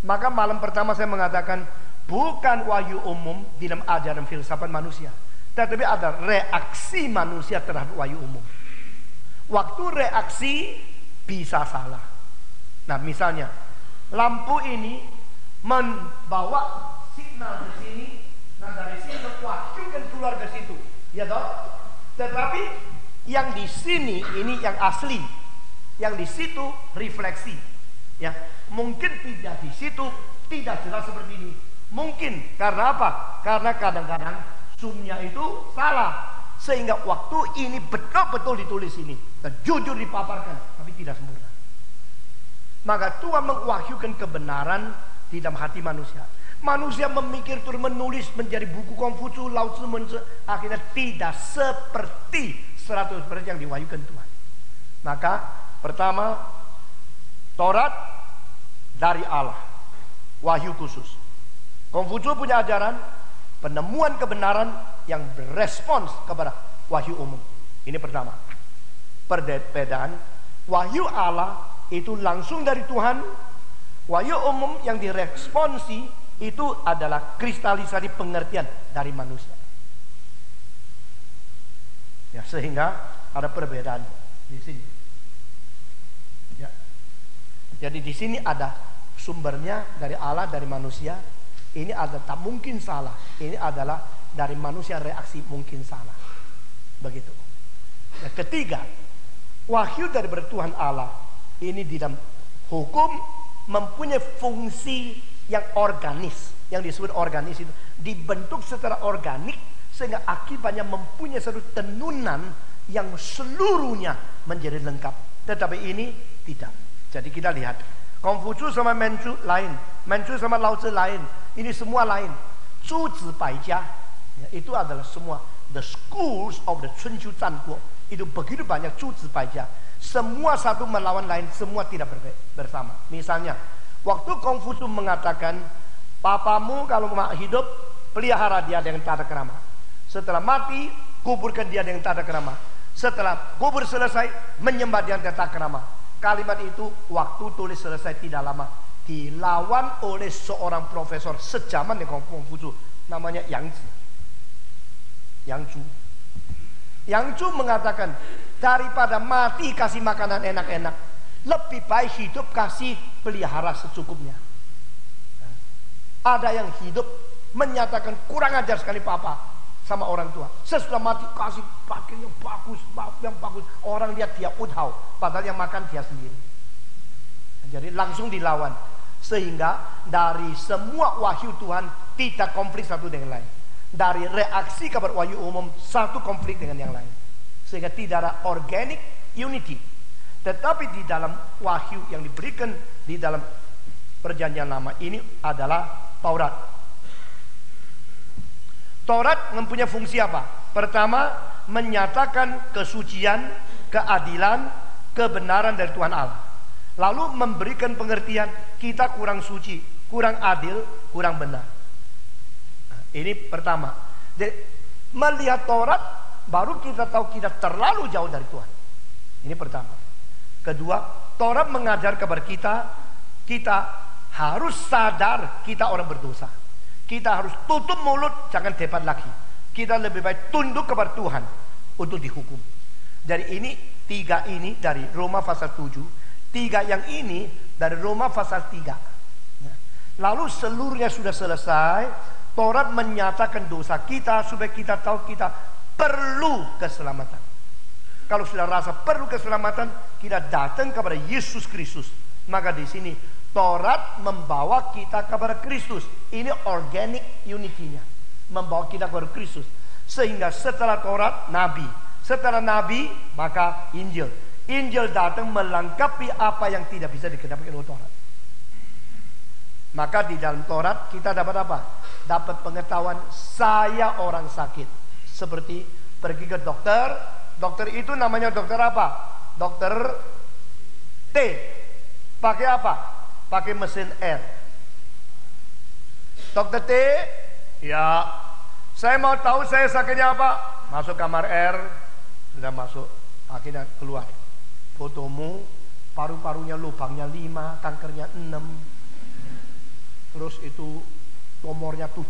Maka malam pertama saya mengatakan bukan wahyu umum di dalam ajaran filsafat manusia, tetapi ada reaksi manusia terhadap wahyu umum. Waktu reaksi bisa salah. Nah misalnya lampu ini membawa signal ke sini, nah dari sini wahyu kan keluar ke situ, ya toh? Tetapi yang di sini ini yang asli, yang di situ refleksi, ya. Mungkin tidak di situ tidak jelas seperti ini. Mungkin karena apa? Karena kadang-kadang zoomnya itu salah, sehingga waktu ini betul-betul ditulis ini dan jujur dipaparkan, tapi tidak sempurna. Maka Tuhan mewahyukan kebenaran di dalam hati manusia. Manusia memikir terus menulis menjadi buku Konfusius, Lao Tzu, akhirnya tidak seperti 100% yang diwahyukan Tuhan. Maka pertama, Taurat dari Allah, wahyu khusus. Konfusius punya ajaran penemuan kebenaran yang berespons kepada wahyu umum. Ini pertama. Perbedaan wahyu Allah itu langsung dari Tuhan, wahyu umum yang diresponsi itu adalah kristalisasi pengertian dari manusia. Ya, sehingga ada perbedaan di sini. Ya. Jadi di sini ada sumbernya dari Allah, dari manusia. Ini ada tak mungkin salah. Ini adalah dari manusia reaksi mungkin salah. Begitu. Yang ketiga, wahyu dari Tuhan Allah ini di dalam hukum mempunyai fungsi yang organis, yang disebut organis itu dibentuk secara organik sehingga akibatnya mempunyai satu tenunan yang seluruhnya menjadi lengkap. Tetapi ini tidak. Jadi kita lihat Konfusius sama Manchu lain, Manchu sama Lao Tzu lain, ini semua lain. Zhuzi Baijia, ya, itu adalah semua the schools of the Chunqiu Zhanguo. Itu begitu banyak Zhuzi Baijia. Semua satu melawan lain, semua tidak bersama. Misalnya, waktu Konfusius mengatakan, papamu kalau mau hidup, pelihara dia dengan tata krama. Setelah mati, kuburkan dia dengan tata krama. Setelah kubur selesai, menyembah dia dengan tata krama. Kalimat itu waktu tulis selesai tidak lama, dilawan oleh seorang profesor sejaman dengan Konfusius, namanya Yang Zhi. Yang Zhu mengatakan, daripada mati kasih makanan enak-enak, lebih baik hidup kasih pelihara secukupnya. Ada yang hidup menyatakan kurang ajar sekali papa sama orang tua. Sesudah mati kasih pakaian yang bagus, orang lihat dia uthau, padahal yang makan dia sendiri. Jadi langsung dilawan, sehingga dari semua wahyu Tuhan tidak konflik satu dengan lain. Dari reaksi kabar wahyu umum satu konflik dengan yang lain, sehingga tidak ada organic unity. Tetapi di dalam wahyu yang diberikan di dalam perjanjian lama ini adalah Taurat. Taurat mempunyai fungsi apa? Pertama, menyatakan kesucian, keadilan, kebenaran dari Tuhan Allah. Lalu memberikan pengertian kita kurang suci, kurang adil, kurang benar. Nah, ini pertama. Jadi, melihat Taurat baru kita tahu kita terlalu jauh dari Tuhan. Ini pertama. Kedua, Taurat mengajar kepada kita harus sadar kita orang berdosa. Kita harus tutup mulut, jangan debat lagi. Kita lebih baik tunduk kepada Tuhan untuk dihukum. Jadi ini tiga ini dari Roma pasal 7, tiga yang ini dari Roma pasal 3. Lalu seluruhnya sudah selesai. Taurat menyatakan dosa kita supaya kita tahu kita perlu keselamatan. Kalau sudah rasa perlu keselamatan, kita datang kepada Yesus Kristus. Maka di sini Taurat membawa kita kepada Kristus. Ini organic unity-nya, membawa kita kepada Kristus. Sehingga setelah Taurat, Nabi. Setelah Nabi, maka Injil. Injil datang melengkapi apa yang tidak bisa diketahui oleh Taurat. Maka di dalam Taurat kita dapat apa? Dapat pengetahuan saya orang sakit. Seperti pergi ke dokter. Dokter itu namanya dokter apa? Dokter T. Pakai apa? Pakai mesin air. Dokter T, ya, saya mau tahu saya sakitnya apa. Masuk kamar air, sudah masuk, akhirnya keluar. Fotomu, paru-parunya lubangnya 5, kankernya 6. terus itu nomornya 7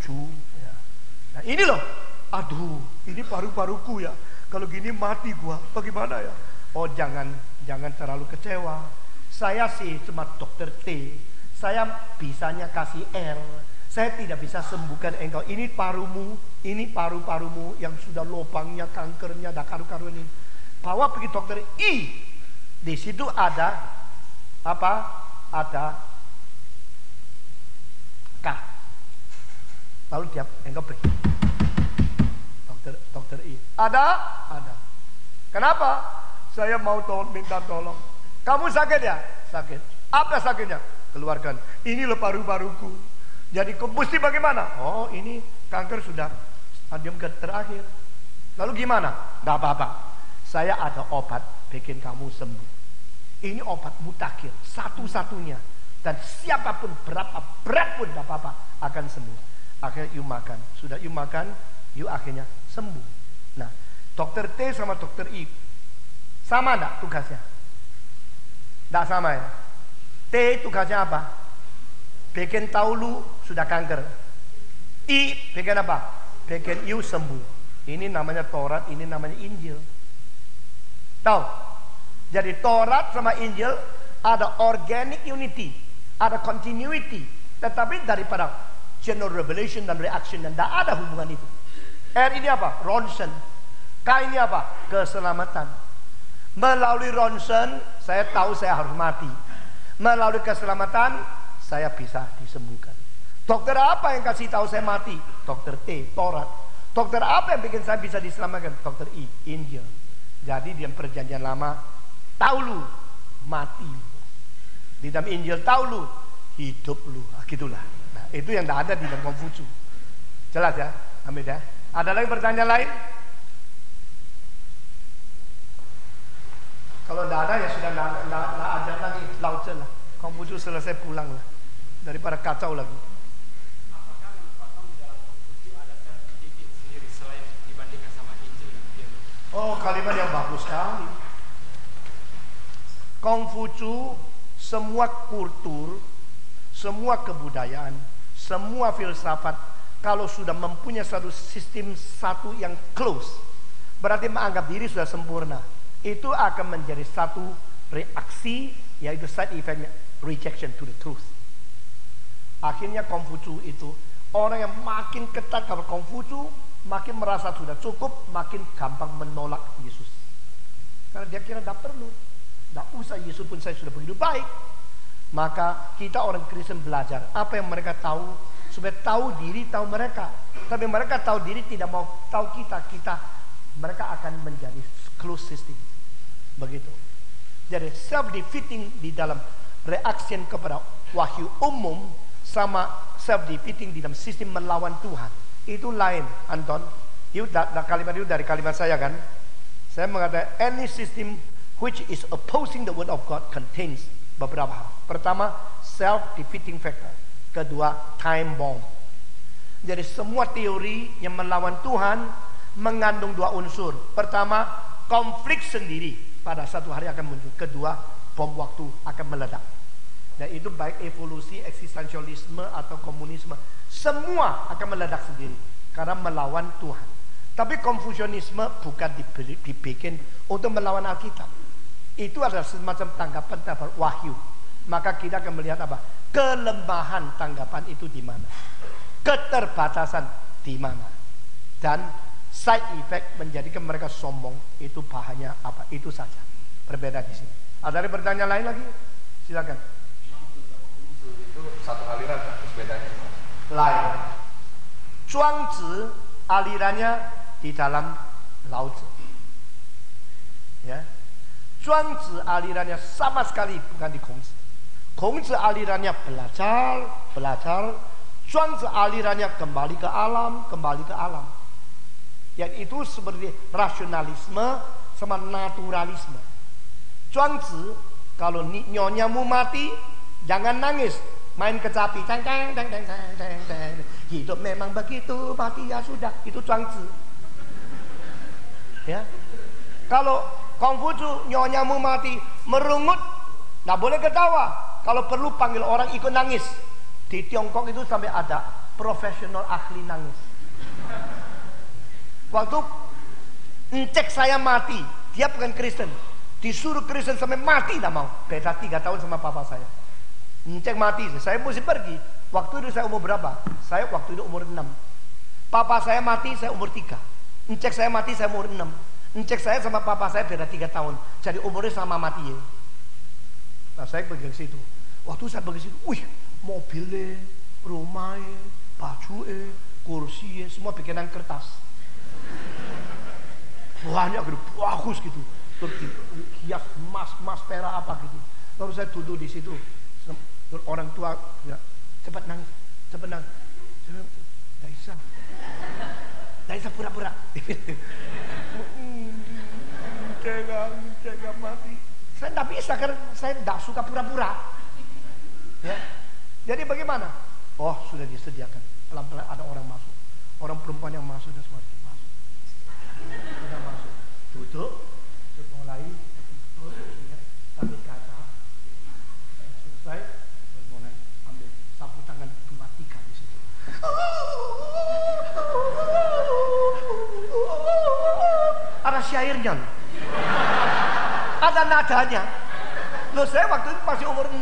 ya. Nah ini loh, aduh ini paru-paruku ya, kalau gini mati gua, bagaimana ya? Oh jangan terlalu kecewa. Saya sih cuma dokter T, saya bisanya kasih R, saya tidak bisa sembuhkan engkau. Ini parumu, ini paru-parumu yang sudah lubangnya, kankernya, ada karu-karuan ini. Bawa pergi dokter I, di situ ada apa? Ada K. Lalu dia engkau pergi dokter I. Ada. Kenapa? Saya mau minta tolong. Kamu sakit ya? Sakit. Apa sakitnya? Keluarkan. Ini loh paru-paruku. Jadi mesti bagaimana? Oh ini kanker sudah stadium terakhir. Lalu gimana? Gak apa-apa. Saya ada obat bikin kamu sembuh. Ini obat mutakhir, satu-satunya. Dan siapapun berapa berat pun gak apa-apa akan sembuh. Akhirnya you makan. Sudah you makan, you akhirnya sembuh. Nah, dokter T sama dokter I sama enggak tugasnya? Enggak sama ya? T tugasnya apa? Bikin tahu lu sudah kanker. I bikin apa? Bikin you sembuh. Ini namanya Taurat, ini namanya Injil. Tahu? Jadi Taurat sama Injil ada organic unity, ada continuity. Tetapi daripada general revelation dan reaction dan tidak ada hubungan itu. R ini apa? Ronsen. K ini apa? Keselamatan. Melalui ronsen saya tahu saya harus mati. Melalui keselamatan saya bisa disembuhkan. Dokter apa yang kasih tahu saya mati? Dokter T, Taurat. Dokter apa yang bikin saya bisa diselamatkan? Dokter I, Injil. Jadi di perjanjian lama tahu lu mati. Di dalam Injil tahu lu hidup lu. Nah, gitulah. Nah, itu yang tidak ada di dalam Konghucu. Jelas ya? Amin ya. Ada lagi pertanyaan lain? Kalau tidak ada ya sudah tidak ada lagi. Laut lah. Konghucu selesai pulang lah. Daripada kacau lagi. Apakah menurut Bapak di dalam Konghucu ada self-editing sendiri selain dibandingkan sama Injil? Oh, kalimat yang bagus sekali. Konghucu, semua kultur, semua kebudayaan, semua filsafat, kalau sudah mempunyai satu sistem satu yang close, berarti menganggap diri sudah sempurna. Itu akan menjadi satu reaksi, yaitu side effect rejection to the truth. Akhirnya Konghucu itu orang yang makin ketat kalau Konghucu, makin merasa sudah cukup, makin gampang menolak Yesus. Karena dia kira tidak perlu, tidak usah Yesus pun saya sudah begitu baik. Maka kita orang Kristen belajar apa yang mereka tahu supaya tahu diri, tahu mereka. Tapi mereka tahu diri tidak mau tahu kita, mereka akan menjadi close system. Begitu. Jadi self-defeating di dalam reaction kepada wahyu umum sama self-defeating di dalam sistem melawan Tuhan. Itu lain, Anton. Kalimat itu dari kalimat saya kan. Saya mengatakan any system which is opposing the word of God contains beberapa hal. Pertama, self-defeating factor. Kedua, time bomb. Jadi semua teori yang melawan Tuhan mengandung dua unsur. Pertama, konflik sendiri pada satu hari akan muncul. Kedua, bom waktu akan meledak. Dan itu baik evolusi, eksistensialisme atau komunisme, semua akan meledak sendiri karena melawan Tuhan. Tapi Konfusianisme bukan dibikin untuk melawan Alkitab. Itu adalah semacam tanggapan terhadap wahyu. Maka kita akan melihat apa? Kelemahan tanggapan itu di mana? Keterbatasan di mana? Dan side effect menjadikan mereka sombong. Itu bahannya apa? Itu saja. Berbeda di sini. Ada pertanyaan lain lagi? Silakan. Itu satu aliran, terus bedanya lain. Zhuangzi alirannya di dalam Lao Tzu. Ya. Zhuangzi alirannya sama sekali bukan di Kongzi. Kongzi alirannya belajar. Zhuangzi alirannya kembali ke alam. Yang itu seperti rasionalisme sama naturalisme. Zhuangzi, kalau nyonyamu mati, jangan nangis, main kecapi, teng. Hidup memang begitu, mati ya sudah. Itu Zhuangzi. Ya. Kalau Konghucu nyonyamu mati, merungut, nggak boleh ketawa. Kalau perlu panggil orang ikut nangis. Di Tiongkok itu sampai ada profesional ahli nangis. Waktu encek saya mati, dia bukan Kristen, disuruh Kristen sampai mati tidak mau. Beda 3 tahun sama papa saya. Encek mati, saya mesti pergi. Waktu itu saya umur berapa? Saya waktu itu umur 6. Papa saya mati, saya umur 3. Encek saya mati, saya umur 6. Encek saya sama papa saya beda 3 tahun. Jadi umurnya sama mati ya. Nah saya pergi ke situ. Waktu saya pergi ke situ, wih, mobilnya, rumahnya, bajunya, kursinya, semua bikinan kertas. Banyak gitu, bagus gitu. Terus hias emas perak apa gitu. Lalu saya duduk di situ. Terus orang tua bilang, cepat nangis. Saya bilang, tidak bisa pura-pura. Jangan mati. Saya tidak bisa karena saya tidak suka pura-pura. Ya. Jadi bagaimana? Oh, sudah disediakan. Pelan-pelan ada orang masuk. Orang perempuan yang masuk dan semua masuk. Sudah masuk. Duduk. Terus mulai betul sambil kaca. Selesai. Terus mulai ambil sapu tangan 2-3 di situ. Ada syairnya. Ada nadanya. Loh, saya waktu itu masih umur 6.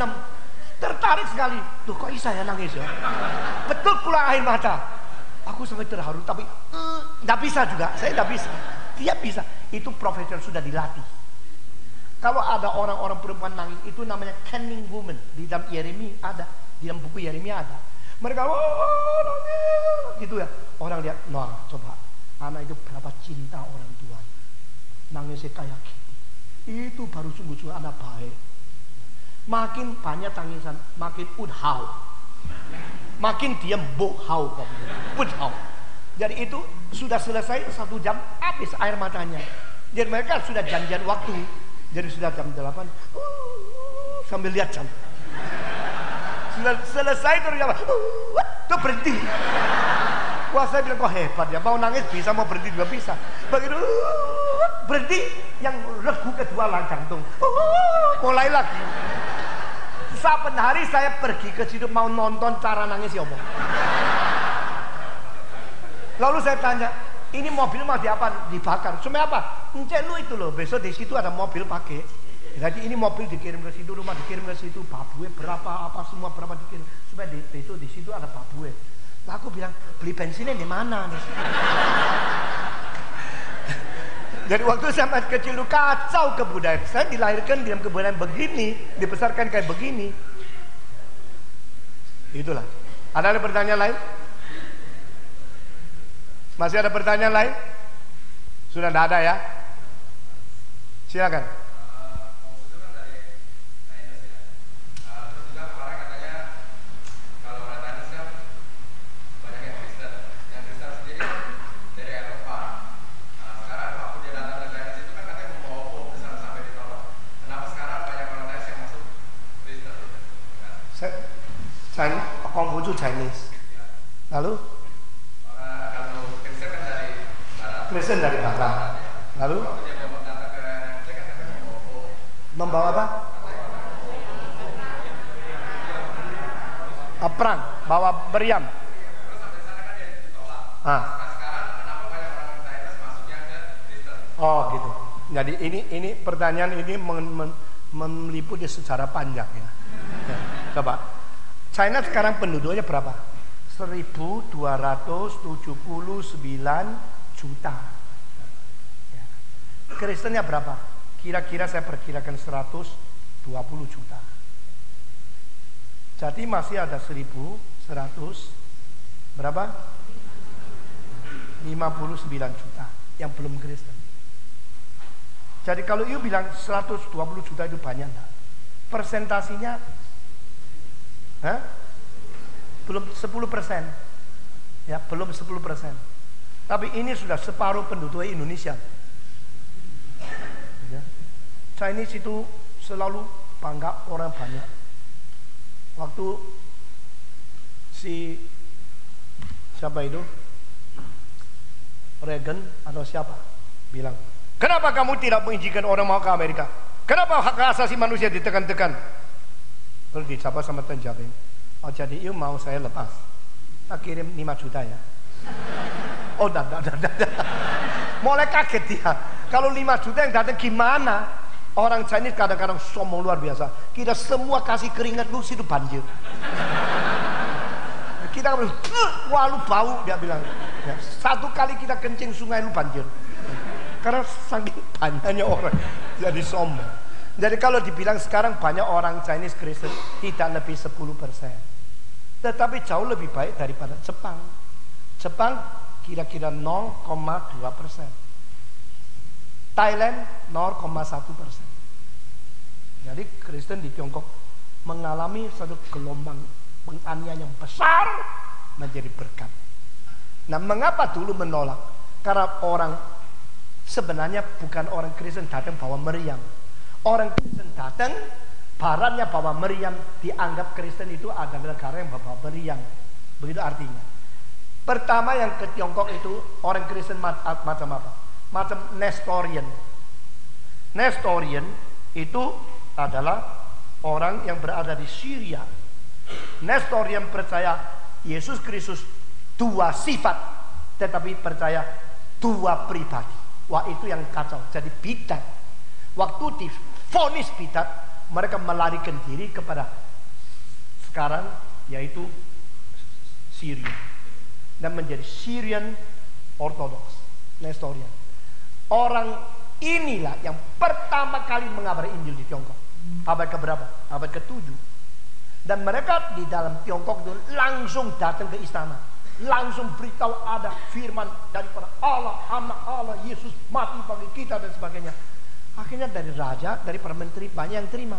Tertarik sekali. Loh, kok bisa ya nangis ya? Betul keluar air mata. Aku sampai terharu, tapi tidak bisa juga. Saya tidak bisa. Dia bisa. Itu profesional, sudah dilatih. Kalau ada orang-orang perempuan nangis, itu namanya cunning woman. Di dalam Yeremia ada. Di dalam buku Yeremia ada. Mereka nangis gitu ya. Orang lihat, nah coba. Anak itu berapa cinta orang tua. Nangisnya kayak gitu. Itu baru sungguh-sungguh anak baik. Makin banyak tangisan, makin udhau. Makin diam bohau. Udhau. Jadi itu sudah selesai 1 jam, habis air matanya. Jadi mereka sudah janjian waktu. Jadi sudah jam 8, sambil lihat jam. Selesai terus jam, tuh berhenti. Wah, saya bilang kok hebat ya, mau nangis bisa, mau berhenti juga bisa. Begitu berhenti, yang regu kedua lah jantung. Mulai lagi. Saben hari saya pergi ke situ mau nonton cara nangis ya omong. Lalu saya tanya, ini mobil mau diapa? Dibakar. Cuma apa? Encek lu itu loh, besok di situ ada mobil pakai. Jadi ini mobil dikirim ke situ, rumah dikirim ke situ, babue berapa, apa semua berapa dikirim. Supaya besok di situ ada babue. Lah aku bilang, beli bensinnya di mana nih? Jadi waktu saya masih kecil itu kacau kebudayaan. Saya dilahirkan dalam kebudayaan begini, dibesarkan kayak begini. Itulah. Ada pertanyaan lain? Masih ada pertanyaan lain? Sudah tidak ada ya? Silakan. Konghucu Chinese. Lalu? Kalau Kristen kan dari barat. Kristen dari barat. Lalu? Membawa apa? Perang, bawa meriam. Oh gitu. Jadi ini pertanyaan ini meliputi secara panjang ya. Coba. China sekarang penduduknya berapa? 1.279 juta. Ya. Kristennya berapa? Kira-kira saya perkirakan 120 juta. Jadi masih ada 1.100 berapa? 59 juta yang belum Kristen. Jadi kalau you bilang 120 juta itu banyak enggak? Persentasinya belum 10%. Ya, belum 10%. Tapi ini sudah separuh penduduk Indonesia. Ya. Chinese itu selalu bangga orang banyak. Waktu siapa itu? Reagan atau siapa bilang, kenapa kamu tidak mengizinkan orang mau ke Amerika? Kenapa hak asasi manusia ditekan-tekan? Terus dicapa sama Tan Jaring. Oh jadi you mau saya lepas? Tak kirim 5 juta ya? Oh dah. Mulai kaget dia. Kalau 5 juta yang datang gimana? Orang Chinese kadang-kadang sombong luar biasa. Kita semua kasih keringat lu situ banjir. Kita bilang, wah lu bau, dia bilang. Ya, satu kali kita kencing sungai lu banjir. Karena saking banyaknya orang jadi sombong. Jadi kalau dibilang sekarang banyak orang Chinese Kristen tidak lebih 10%. Tetapi jauh lebih baik daripada Jepang. Jepang kira-kira 0,2%. Thailand 0,1%. Jadi Kristen di Tiongkok mengalami satu gelombang penganiayaan yang besar menjadi berkat. Nah, mengapa dulu menolak? Karena orang sebenarnya bukan orang Kristen datang bawa meriam. Orang Kristen datang, baratnya bawa meriam, dianggap Kristen itu adalah negara yang bawa meriam. Begitu artinya. Pertama yang ke Tiongkok itu orang Kristen macam apa? Macam Nestorian. Nestorian itu adalah orang yang berada di Syria. Nestorian percaya Yesus Kristus 2 sifat, tetapi percaya 2 pribadi. Wah, itu yang kacau. Jadi bidat. Waktu divonis bidat, mereka melarikan diri kepada sekarang yaitu Syria dan menjadi Syrian Orthodox, Nestorian. Orang inilah yang pertama kali mengabari Injil di Tiongkok. Abad keberapa? Abad ke-7. Dan mereka di dalam Tiongkok itu langsung datang ke istana, langsung beritahu ada firman daripada Allah, anak Allah, Yesus mati bagi kita dan sebagainya. Akhirnya dari raja, dari para menteri banyak yang terima.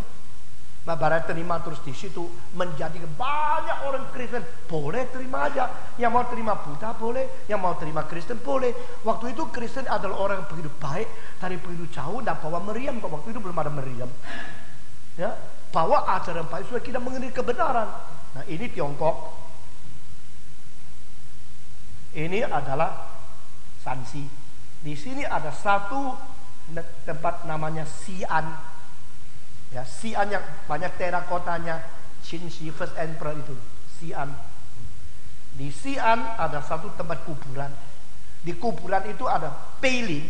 Nah, barat terima terus di situ menjadi banyak orang Kristen. Boleh terima aja. Yang mau terima Buddha boleh, yang mau terima Kristen boleh. Waktu itu Kristen adalah orang yang begitu baik, dari begitu jauh dan bawa meriam. Waktu itu belum ada meriam. Ya, bawa ajaran baik supaya kita mengenai kebenaran. Nah, ini Tiongkok. Ini adalah Shanxi. Di sini ada satu tempat namanya Xi'an. Ya, Xi'an yang banyak terakotanya, Qinshi First Emperor itu, Xi'an. Di Xi'an ada satu tempat kuburan. Di kuburan itu ada Peilin.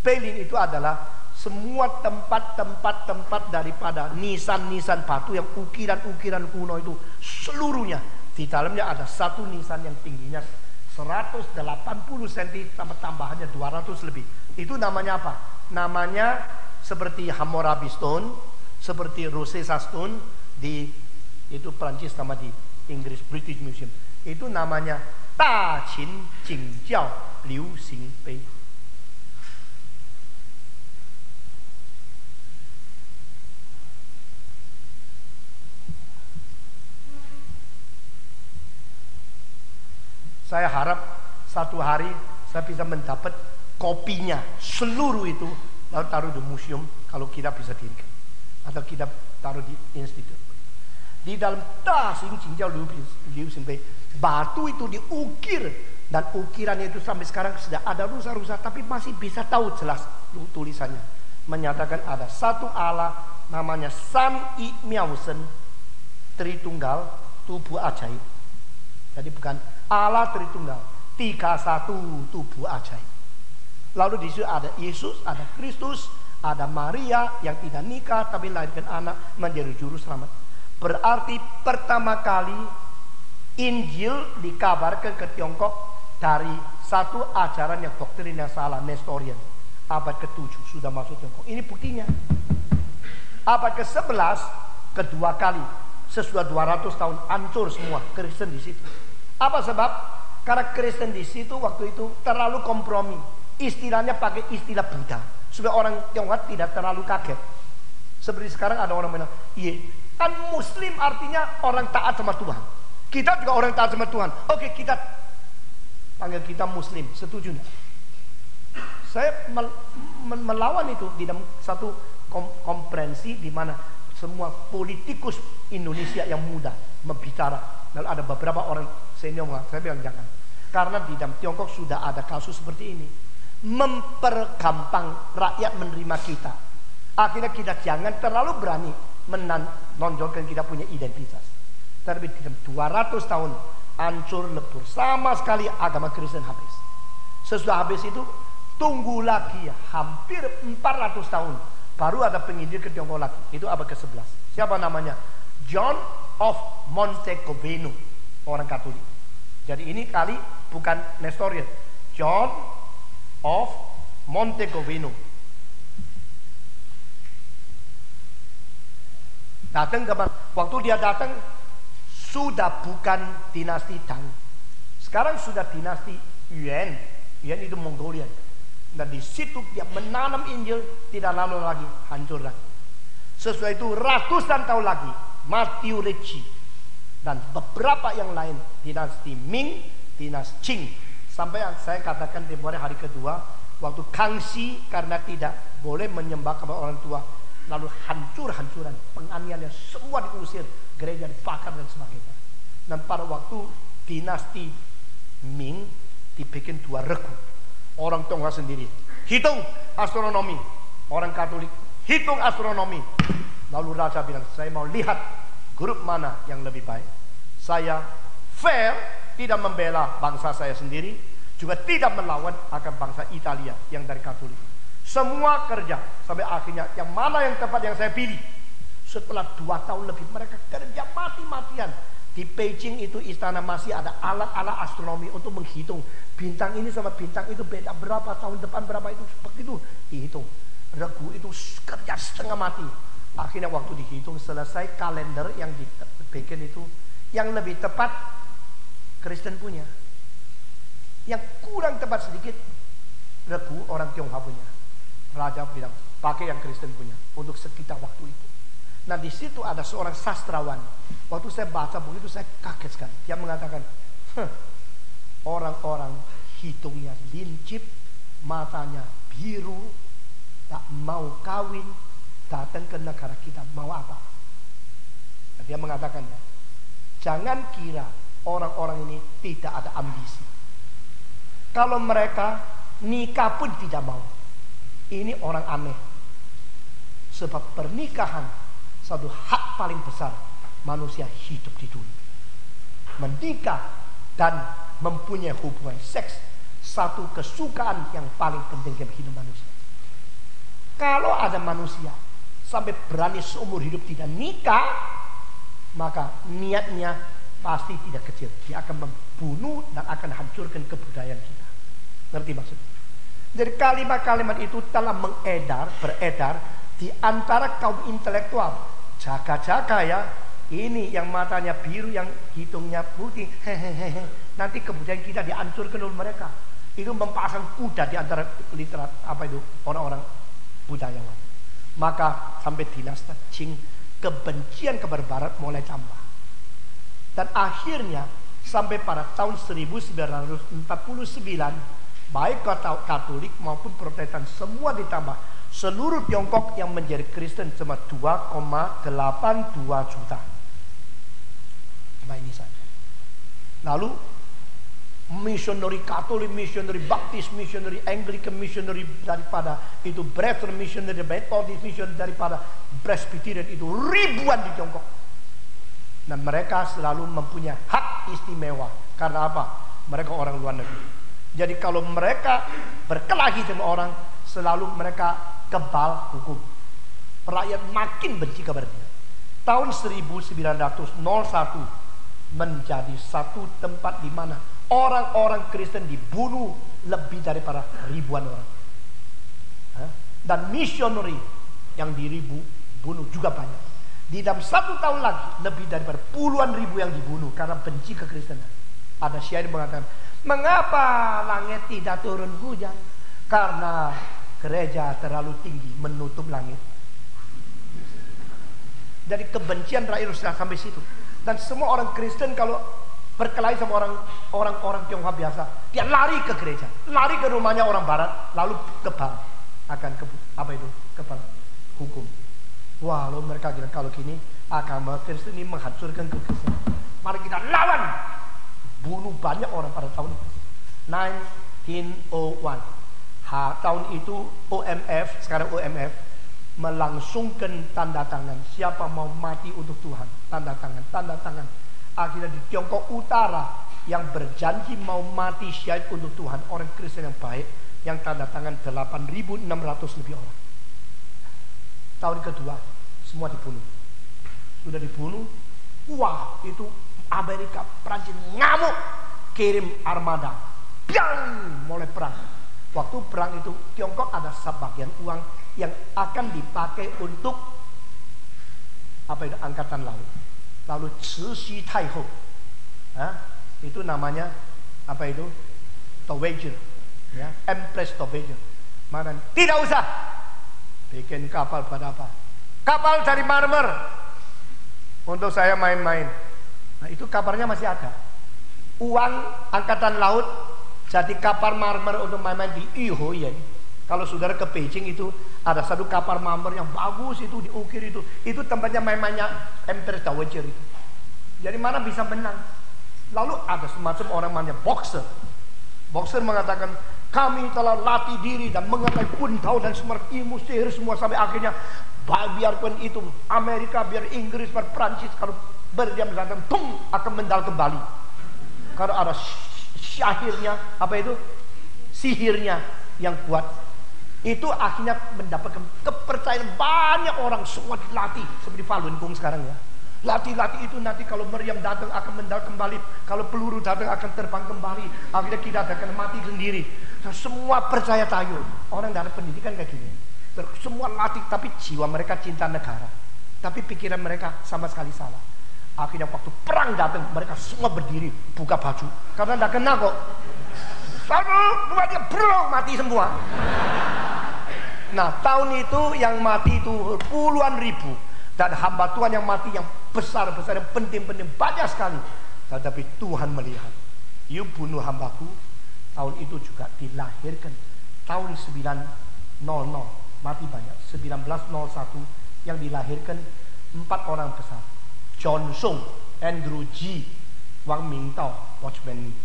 Peilin itu adalah semua tempat-tempat daripada nisan-nisan batu yang ukiran-ukiran kuno itu seluruhnya. Di dalamnya ada satu nisan yang tingginya 180 cm sampai tambahannya 200 lebih. Itu namanya apa? Namanya seperti Hammurabi Stone, seperti Rosetta Stone di itu Prancis sama di Inggris British Museum. Itu namanya Da Qin Jing Jiao Liu Xing Bei. Saya harap satu hari saya bisa mendapat kopinya seluruh itu, lalu taruh di museum kalau kita bisa dirikan, atau kita taruh di institut. Di dalam Da Xing Jing Jiao Liu Xing Bei, batu itu diukir, dan ukirannya itu sampai sekarang sudah ada rusak-rusak, tapi masih bisa tahu jelas tulisannya. Menyatakan ada satu Allah namanya San I Miao Shen, Tritunggal, tubuh ajaib. Jadi bukan Allah Tritunggal, 31 tubuh ajaib. Lalu di situ ada Yesus, ada Kristus, ada Maria yang tidak nikah tapi melahirkan anak menjadi juru selamat. Berarti pertama kali Injil dikabarkan ke Tiongkok dari satu ajaran yang doktrin yang salah, Nestorian. Abad ke-7 sudah masuk Tiongkok. Ini buktinya. Abad ke-11 kedua kali sesudah 200 tahun hancur semua Kristen di situ. Apa sebab? Karena Kristen di situ waktu itu terlalu kompromi. Istilahnya pakai istilah Buddha supaya orang Tiongkok tidak terlalu kaget. Seperti sekarang ada orang bilang, iya, kan Muslim artinya orang taat sama Tuhan. Kita juga orang taat sama Tuhan. Oke, kita panggil kita Muslim, setuju nggak? Saya melawan itu di dalam satu konferensi di mana semua politikus Indonesia yang muda membicara. Lalu ada beberapa orang senior mengatakan, saya bilang jangan. Karena di dalam Tiongkok sudah ada kasus seperti ini. Mempergampang rakyat menerima kita. Akhirnya kita jangan terlalu berani menonjolkan kita punya identitas. Tapi dalam 200 tahun hancur lebur, sama sekali agama Kristen habis. Sesudah habis itu tunggu lagi hampir 400 tahun baru ada penginjil ke Tiongkok lagi. Itu abad ke-11. Siapa namanya? John of Montecoveno, orang Katolik. Jadi ini kali bukan Nestorian, John of Montecoveno. Datang ke waktu dia datang sudah bukan dinasti Tang. Sekarang sudah dinasti Yuan. Yuan itu Mongolian. Dan di situ dia menanam Injil, tidak lama lagi hancur lagi. Sesuai itu ratusan tahun lagi Matthew Ricci dan beberapa yang lain, dinasti Ming, dinasti Qing. Sampai yang saya katakan di hari kedua, waktu Kangxi karena tidak boleh menyembah kepada orang tua, lalu hancur-hancuran, penganiayaan semua diusir, gereja dibakar dan sebagainya. Dan pada waktu dinasti Ming dibikin 2 regu. Orang Tionghoa sendiri hitung astronomi, orang Katolik hitung astronomi. Lalu raja bilang, saya mau lihat grup mana yang lebih baik. Saya fair, tidak membela bangsa saya sendiri, juga tidak melawan akan bangsa Italia yang dari Katolik. Semua kerja sampai akhirnya yang mana yang tepat yang saya pilih. Setelah 2 tahun lebih mereka kerja mati-matian. Di Beijing itu istana masih ada alat-alat astronomi untuk menghitung bintang ini sama bintang itu beda berapa tahun depan, berapa itu, begitu dihitung. Regu itu kerja setengah mati. Akhirnya waktu dihitung selesai, kalender yang dibikin itu yang lebih tepat Kristen punya. Yang kurang tepat sedikit regu orang Tionghoa punya. Raja bilang pakai yang Kristen punya untuk sekitar waktu itu. Nah di situ ada seorang sastrawan. Waktu saya baca buku itu saya kaget sekali. Dia mengatakan, orang-orang hidungnya lincip, matanya biru, tak mau kawin, datang ke negara kita mau apa? Nah, dia mengatakan ya, jangan kira orang-orang ini tidak ada ambisi. Kalau mereka nikah pun tidak mau. Ini orang aneh. Sebab pernikahan satu hak paling besar manusia hidup di dunia. Menikah dan mempunyai hubungan seks satu kesukaan yang paling penting dalam hidup manusia. Kalau ada manusia sampai berani seumur hidup tidak nikah, maka niatnya pasti tidak kecil. Dia akan membunuh dan akan hancurkan kebudayaan kita. Ngerti maksudnya? Jadi kalimat-kalimat itu telah beredar di antara kaum intelektual. Jaga-jaga ya, ini yang matanya biru, yang hidungnya putih, hehehe. Nanti kebudayaan kita dihancurkan oleh mereka. Itu mempasang kuda di antara literat orang-orang budayawan. Maka sampai dinasti Qing, kebencian kepada Barat mulai tambah. Dan akhirnya sampai pada tahun 1949, baik Katolik maupun Protestan semua ditambah. Seluruh Tiongkok yang menjadi Kristen cuma 2,82 juta. Cuma ini saja. Lalu misioneri Katolik, misioneri Baptis, misioneri Anglican, misioneri daripada itu Brethren, misioneri Methodist, misioneri daripada Presbyterian itu ribuan di Tiongkok. Dan mereka selalu mempunyai hak istimewa. Karena apa? Mereka orang luar negeri. Jadi kalau mereka berkelahi sama orang, selalu mereka kebal hukum. Rakyat makin benci kepada dia. Tahun 1901 menjadi satu tempat di mana orang-orang Kristen dibunuh lebih daripada ribuan orang. Dan misioneri yang bunuh juga banyak. Di dalam 1 tahun lagi lebih daripada puluhan ribu yang dibunuh karena benci kekristenan. Ada syair mengatakan, mengapa langit tidak turun hujan? Karena gereja terlalu tinggi menutup langit. Jadi kebencian rakyat sudah sampai situ. Dan semua orang Kristen kalau berkelahi sama orang Tionghoa biasa, dia lari ke gereja, lari ke rumahnya orang Barat, lalu kebal akan kebal hukum. Wah, lalu mereka bilang kalau gini agama Kristen ini menghancurkan kekristenan. Mari kita lawan, bunuh banyak orang pada tahun itu. 1901. Tahun itu OMF, sekarang OMF melangsungkan tanda tangan. Siapa mau mati untuk Tuhan, tanda tangan. Akhirnya di Tiongkok Utara yang berjanji mau mati syahid untuk Tuhan, orang Kristen yang baik, yang tanda tangan 8.600 lebih orang. Tahun kedua semua dibunuh. Sudah dibunuh, wah itu Amerika, Prancis ngamuk, kirim armada, biang, mulai perang. Waktu perang itu Tiongkok ada sebagian uang yang akan dipakai untuk apa itu, angkatan laut. Lalu Cixi Taiho, itu namanya apa itu, Dowager, ya, Empress Dowager. Mana tidak usah bikin kapal pada apa, kapal dari marmer untuk saya main-main. Nah itu kabarnya masih ada. Uang angkatan laut jadi kapal marmer untuk main-main di Ihoyan. Kalau saudara ke Beijing itu ada satu kapal marmer yang bagus itu diukir itu. Itu tempatnya main-mainnya Empress Dowager itu. Jadi mana bisa menang? Lalu ada semacam orang namanya boxer. Boxer mengatakan kami telah latih diri dan mengenai puntau dan semua ilmu sihir semua sampai akhirnya biarpun itu Amerika, biar Inggris, biar Prancis, kalau berdiam datang, tung akan mendal kembali. Kalau ada syahirnya, apa itu, sihirnya yang kuat, itu akhirnya mendapatkan kepercayaan banyak orang. Semua dilatih seperti Falun Gong sekarang ya. Latih-latih itu nanti kalau meriam datang akan mendal kembali, kalau peluru datang akan terbang kembali, akhirnya kita akan mati sendiri. Semua percaya tayo. Orang dari pendidikan kayak gini. Semua latih, tapi jiwa mereka cinta negara, tapi pikiran mereka sama sekali salah. Akhirnya waktu perang datang, mereka semua berdiri buka baju karena tidak kena kok. 1, 2, 3, brong, mati semua. Nah tahun itu yang mati itu puluhan ribu, dan hamba Tuhan yang mati yang besar-besar, yang penting-penting banyak sekali. Tetapi Tuhan melihat, you bunuh hambaku. Tahun itu juga dilahirkan tahun 900, mati banyak. 1901 yang dilahirkan 4 orang besar. John Sung, Andrew G, Wang Mingtao, Watchman Nee.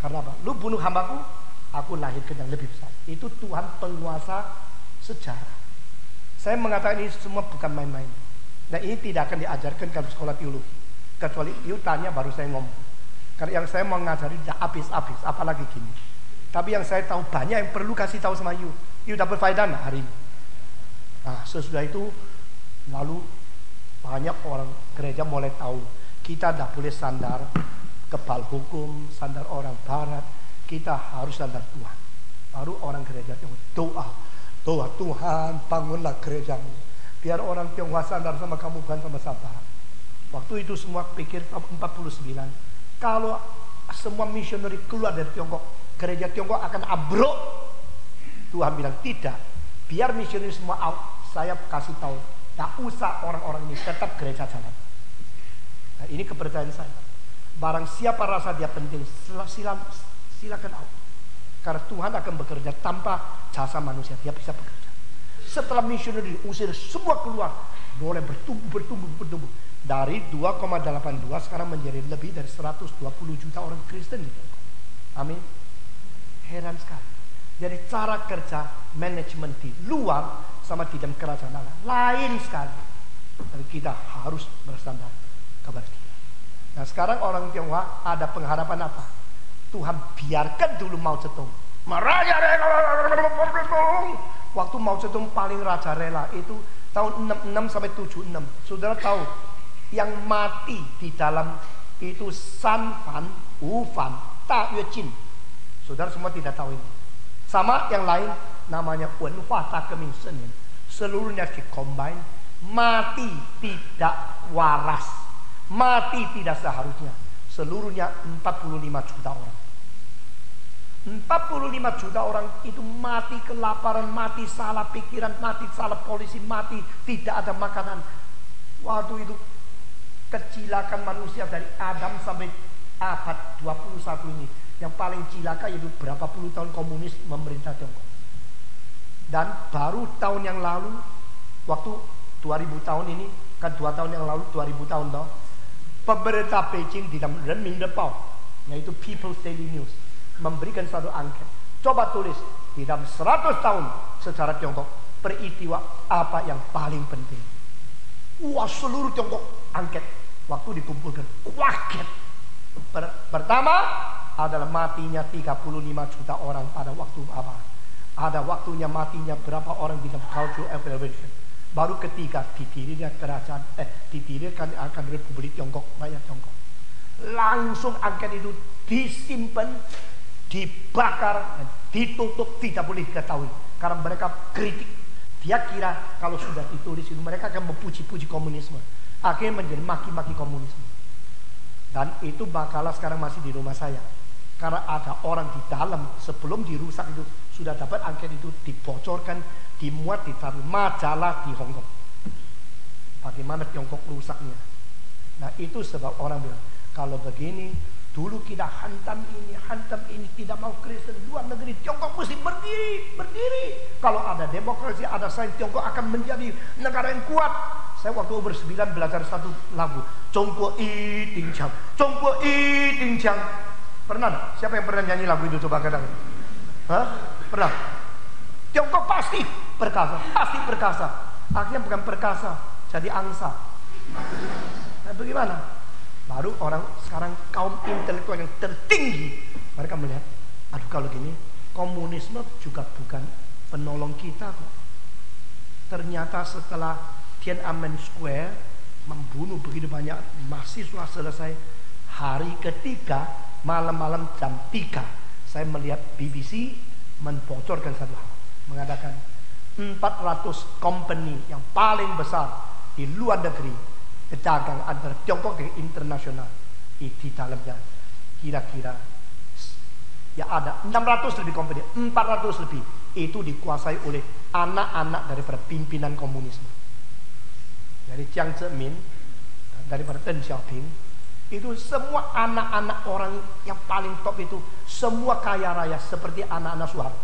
Karena apa? Lu bunuh hambaku, aku lahirkan yang lebih besar. Itu Tuhan penguasa sejarah. Saya mengatakan ini semua bukan main-main. Nah ini tidak akan diajarkan dalam sekolah teologi, kecuali you tanya baru saya ngomong. Karena yang saya mau ngajari tidak habis-habis, apalagi gini. Tapi yang saya tahu banyak yang perlu kasih tahu sama you dapat faedah hari ini. Nah sesudah itu lalu banyak orang gereja mulai tahu kita tidak boleh sandar kebal hukum, sandar orang barat, kita harus sandar Tuhan. Baru orang gereja doa Tuhan bangunlah gerejamu, biar orang Tionghoa sandar sama kamu bukan sama sabar. Waktu itu semua pikir tahun 49 kalau semua misioneri keluar dari Tiongkok, gereja Tiongkok akan abruk. Tuhan bilang tidak, biar misioneri semua out, saya kasih tahu, tak usah orang-orang ini, tetap gereja jalan. Nah ini kepercayaan saya. Barang siapa rasa dia penting, silakan out. Karena Tuhan akan bekerja tanpa jasa manusia, dia bisa bekerja. Setelah misioneri diusir semua keluar, boleh bertumbuh. Dari 2,82 sekarang menjadi lebih dari 120 juta orang Kristen di Tiongkok. Amin. Heran sekali. Jadi cara kerja manajemen di luar sama di dalam kerajaan Allah lain sekali. Jadi kita harus bersandar kepada dia. Nah sekarang orang Tionghoa ada pengharapan apa? Tuhan biarkan dulu Mao Zedong meraja rela. Waktu Mao Zedong paling raja rela itu tahun 66 sampai 76. Saudara tahu yang mati di dalam itu San Fan, Wu Fan, Ta Yue Jin. Saudara semua tidak tahu ini. Sama yang lain namanya Wenhua Ta Geming Senen. Seluruhnya dikombine, mati tidak waras, mati tidak seharusnya. Seluruhnya 45 juta orang. 45 juta orang itu mati kelaparan, mati salah pikiran, mati salah polisi, mati tidak ada makanan. Waktu itu kecilakan manusia dari Adam sampai abad 21 ini. Yang paling cilaka yaitu berapa puluh tahun komunis memerintah Tiongkok. Dan baru tahun yang lalu, waktu 2000 tahun ini, kan 2 tahun yang lalu 2000 tahun toh, pemerintah Beijing di dalam Renmin Depao, yaitu People's Daily News, memberikan satu angket. Coba tulis di dalam 100 tahun sejarah Tiongkok, peristiwa apa yang paling penting. Wah seluruh Tiongkok angket. Waktu dikumpulkan, kaget. Pertama adalah matinya 35 juta orang pada waktu apa? Ada waktunya matinya berapa orang di dalam cultural revolution. Baru ketiga didirikan kerajaan, didirikan akan Republik Tiongkok, rakyat Tiongkok. Langsung angket itu disimpan, dibakar, ditutup, tidak boleh diketahui. Karena mereka kritik. Dia kira kalau sudah ditulis itu mereka akan memuji-puji komunisme. Akhirnya menjadi maki-maki komunisme. Dan itu makalah sekarang masih di rumah saya. Karena ada orang di dalam sebelum dirusak itu sudah dapat angket itu dibocorkan, dimuat di dalam majalah di Hong Kong. Bagaimana Tiongkok rusaknya. Nah itu sebab orang bilang kalau begini dulu kita hantam ini tidak mau Kristen luar negeri, Tiongkok mesti berdiri. Kalau ada demokrasi, ada sains, Tiongkok akan menjadi negara yang kuat. Saya waktu umur 9 belajar satu lagu, Zhongguo Yi Ding Qiang, Zhongguo Yi Ding Qiang. Pernah enggak? Siapa yang pernah nyanyi lagu itu coba katakan? Hah? Pernah? Tiongkok pasti perkasa. Akhirnya bukan perkasa, jadi angsa. Nah, bagaimana? Baru orang sekarang kaum intelektual yang tertinggi mereka melihat, aduh kalau gini komunisme juga bukan penolong kita kok. Ternyata setelah Tiananmen Square membunuh begitu banyak mahasiswa selesai, hari ketiga malam-malam jam 3 saya melihat BBC membocorkan satu hal, mengadakan 400 company yang paling besar di luar negeri pedagang antara Tiongkok dan internasional di dalamnya kira-kira ya ada 600 lebih company, 400 lebih itu dikuasai oleh anak-anak daripada pimpinan komunisme. Dari Jiang Zemin, daripada Deng Xiaoping, itu semua anak-anak orang yang paling top itu semua kaya raya seperti anak-anak Soeharto.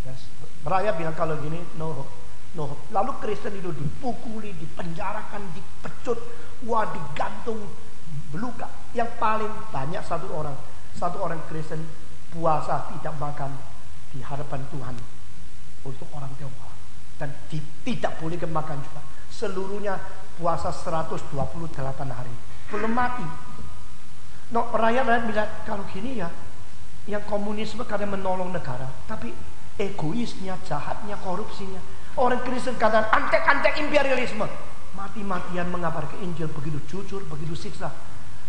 Yes. Raya bilang kalau gini no hope. Lalu Kristen itu dipukuli, dipenjarakan, dipecut, digantung, beluka. Yang paling banyak satu orang Kristen puasa tidak makan di hadapan Tuhan untuk orang Tionghoa dan tidak boleh makan juga. Seluruhnya puasa 128 hari. Belum mati. Rakyat bilang kalau gini ya, yang komunisme kadang menolong negara, tapi egoisnya, jahatnya, korupsinya. Orang Kristen kadang antek-antek imperialisme, mati-matian mengabarkan Injil begitu jujur, begitu siksa.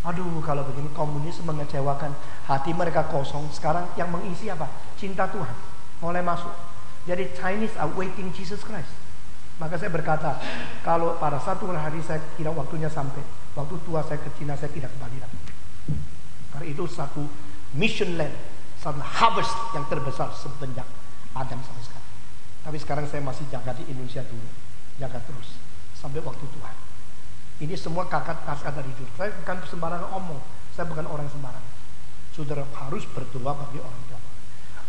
Aduh, kalau begini komunisme mengecewakan, hati mereka kosong. Sekarang yang mengisi apa? Cinta Tuhan mulai masuk. Jadi Chinese are waiting Jesus Christ. Maka saya berkata, kalau pada satu hari saya kira waktunya sampai, waktu tua saya ke Cina saya tidak kembali lagi. Karena itu satu mission land, satu harvest yang terbesar semenjak Adam sampai sekarang. Tapi sekarang saya masih jaga di Indonesia dulu, jaga terus sampai waktu tua. Ini semua kata dari jujur. Saya bukan sembarangan omong, saya bukan orang sembarangan. Saudara harus berdoa bagi orang tua.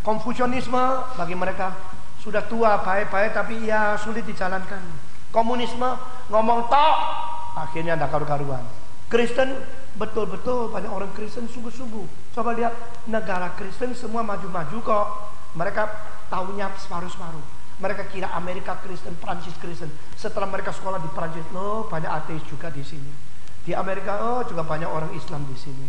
Konfusianisme bagi mereka sudah tua, baik-baik tapi ya sulit dijalankan. Komunisme ngomong tok, akhirnya ada karu-karuan. Kristen betul-betul banyak orang Kristen sungguh-sungguh. Coba lihat negara Kristen semua maju-maju kok. Mereka tahunya separuh-separuh. Mereka kira Amerika Kristen, Prancis Kristen. Setelah mereka sekolah di Prancis, banyak ateis juga di sini. Di Amerika, juga banyak orang Islam di sini.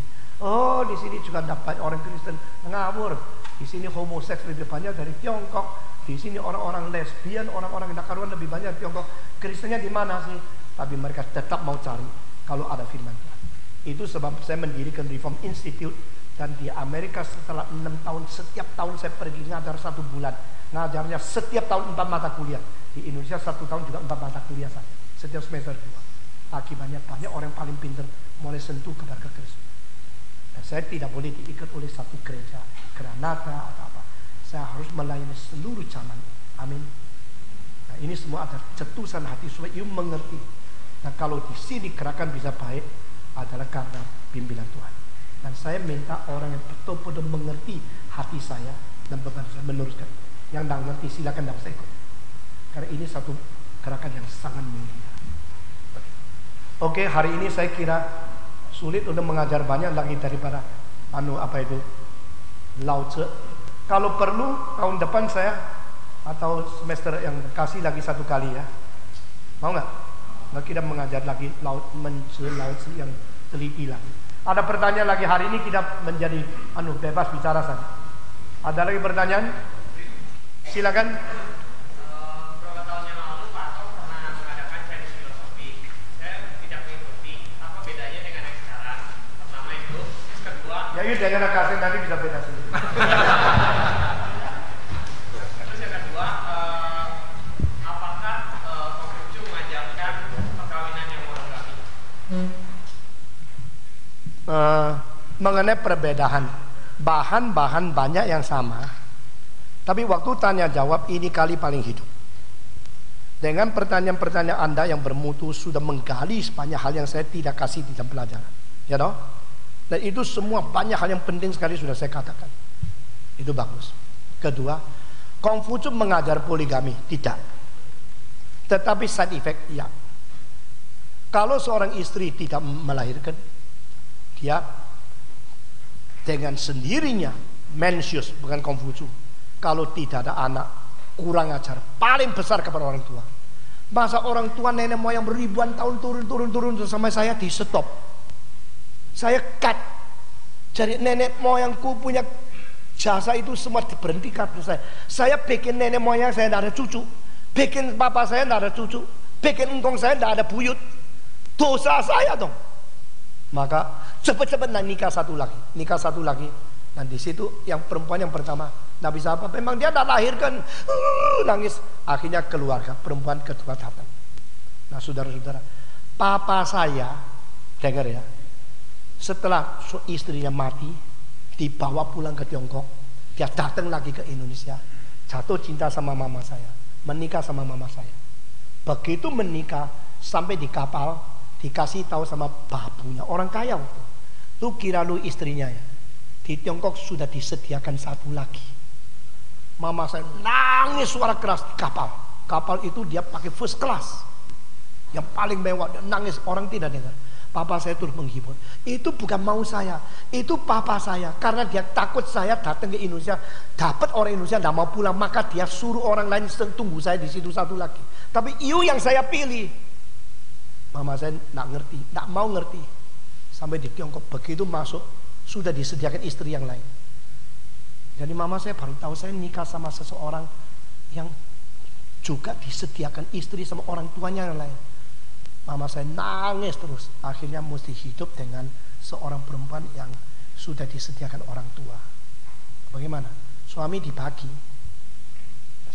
Di sini juga dapat orang Kristen ngawur. Di sini homoseks lebih banyak dari Tiongkok. Di sini orang-orang lesbian, orang-orang yang karuan lebih banyak Tiongkok. Kristennya di mana sih? Tapi mereka tetap mau cari kalau ada firman Tuhan. Itu sebab saya mendirikan Reform Institute. Dan di Amerika setelah 6 tahun, setiap tahun saya pergi ngajar 1 bulan. Ngajarnya setiap tahun 4 mata kuliah. Di Indonesia 1 tahun juga 4 mata kuliah saja. Setiap semester 2. Akibatnya banyak orang paling pintar mulai sentuh kepada Kristus. Dan saya tidak boleh diikat oleh satu gereja, Granada atau apa. Saya harus melayani seluruh zaman. Amin. Nah, ini semua ada cetusan hati supaya ibu mengerti. Nah, kalau di sini gerakan bisa baik adalah karena pimpinan Tuhan. Dan saya minta orang yang betul-betul mengerti hati saya dan beban saya meneruskan. Yang tidak mengerti silakan tidak usah ikut. Karena ini satu gerakan yang sangat mulia. Oke, hari ini saya kira sulit untuk mengajar banyak lagi daripada Lao Tzu. Kalau perlu tahun depan saya atau semester yang kasih lagi 1 kali ya. Mau nggak? Nah, kita mengajar lagi laut yang teliti lagi. Ada pertanyaan lagi hari ini kita menjadi bebas bicara saja. Ada lagi pertanyaan? Silakan. Beberapa tahun yang lalu Pak Tom pernah mengadakan Chinese filosofi. Saya tidak mengikuti. Apa bedanya dengan yang sekarang? Pertama itu, kedua. Ya itu dengan kasih nanti bisa beda sendiri. Terus yang kedua, apakah Konghucu mengajarkan perkawinan yang monogami? Mengenai perbedaan bahan-bahan banyak yang sama, tapi waktu tanya jawab ini kali paling hidup. Dengan pertanyaan-pertanyaan Anda yang bermutu sudah menggali banyak hal yang saya tidak kasih di dalam pelajaran, ya toh? Dan itu semua banyak hal yang penting sekali sudah saya katakan. Itu bagus. Kedua, Konghucu mengajar poligami tidak, tetapi side effect ya. Kalau seorang istri tidak melahirkan, dia dengan sendirinya Mencius, bukan Konghucu. Kalau tidak ada anak, kurang ajar paling besar kepada orang tua. Masa orang tua nenek moyang beribuan tahun turun sampai saya di stop. Saya cut. Jadi nenek moyangku punya jasa itu semua berhenti karena saya. Saya bikin nenek moyang saya tidak ada cucu, bikin papa saya tidak ada cucu, bikin engkong saya tidak ada buyut. Dosa saya dong. Maka cepat-cepat nikah satu lagi. Dan di situ yang perempuan yang pertama tidak bisa apa, memang dia tidak lahirkan, nangis. Akhirnya keluarga perempuan kedua datang. Nah saudara-saudara, papa saya dengar ya, setelah istrinya mati, dibawa pulang ke Tiongkok, dia datang lagi ke Indonesia, jatuh cinta sama mama saya, menikah sama mama saya. Begitu menikah sampai di kapal, dikasih tahu sama babunya, orang kaya waktu itu, kira lu istrinya ya, di Tiongkok sudah disediakan satu lagi. Mama saya nangis suara keras di kapal. Kapal itu dia pakai first class, yang paling mewah. Dia nangis, orang tidak dengar. Papa saya terus menghibur, itu bukan mau saya, itu papa saya. Karena dia takut saya datang ke Indonesia, dapat orang Indonesia tidak mau pulang, maka dia suruh orang lain tunggu saya di situ satu lagi. Tapi you yang saya pilih. Mama saya tidak ngerti, tidak mau ngerti. Sampai di Tiongkok, begitu masuk sudah disediakan istri yang lain. Jadi mama saya baru tahu saya nikah sama seseorang yang juga disediakan istri sama orang tuanya yang lain. Mama saya nangis terus. Akhirnya mesti hidup dengan seorang perempuan yang sudah disediakan orang tua. Bagaimana? Suami dibagi.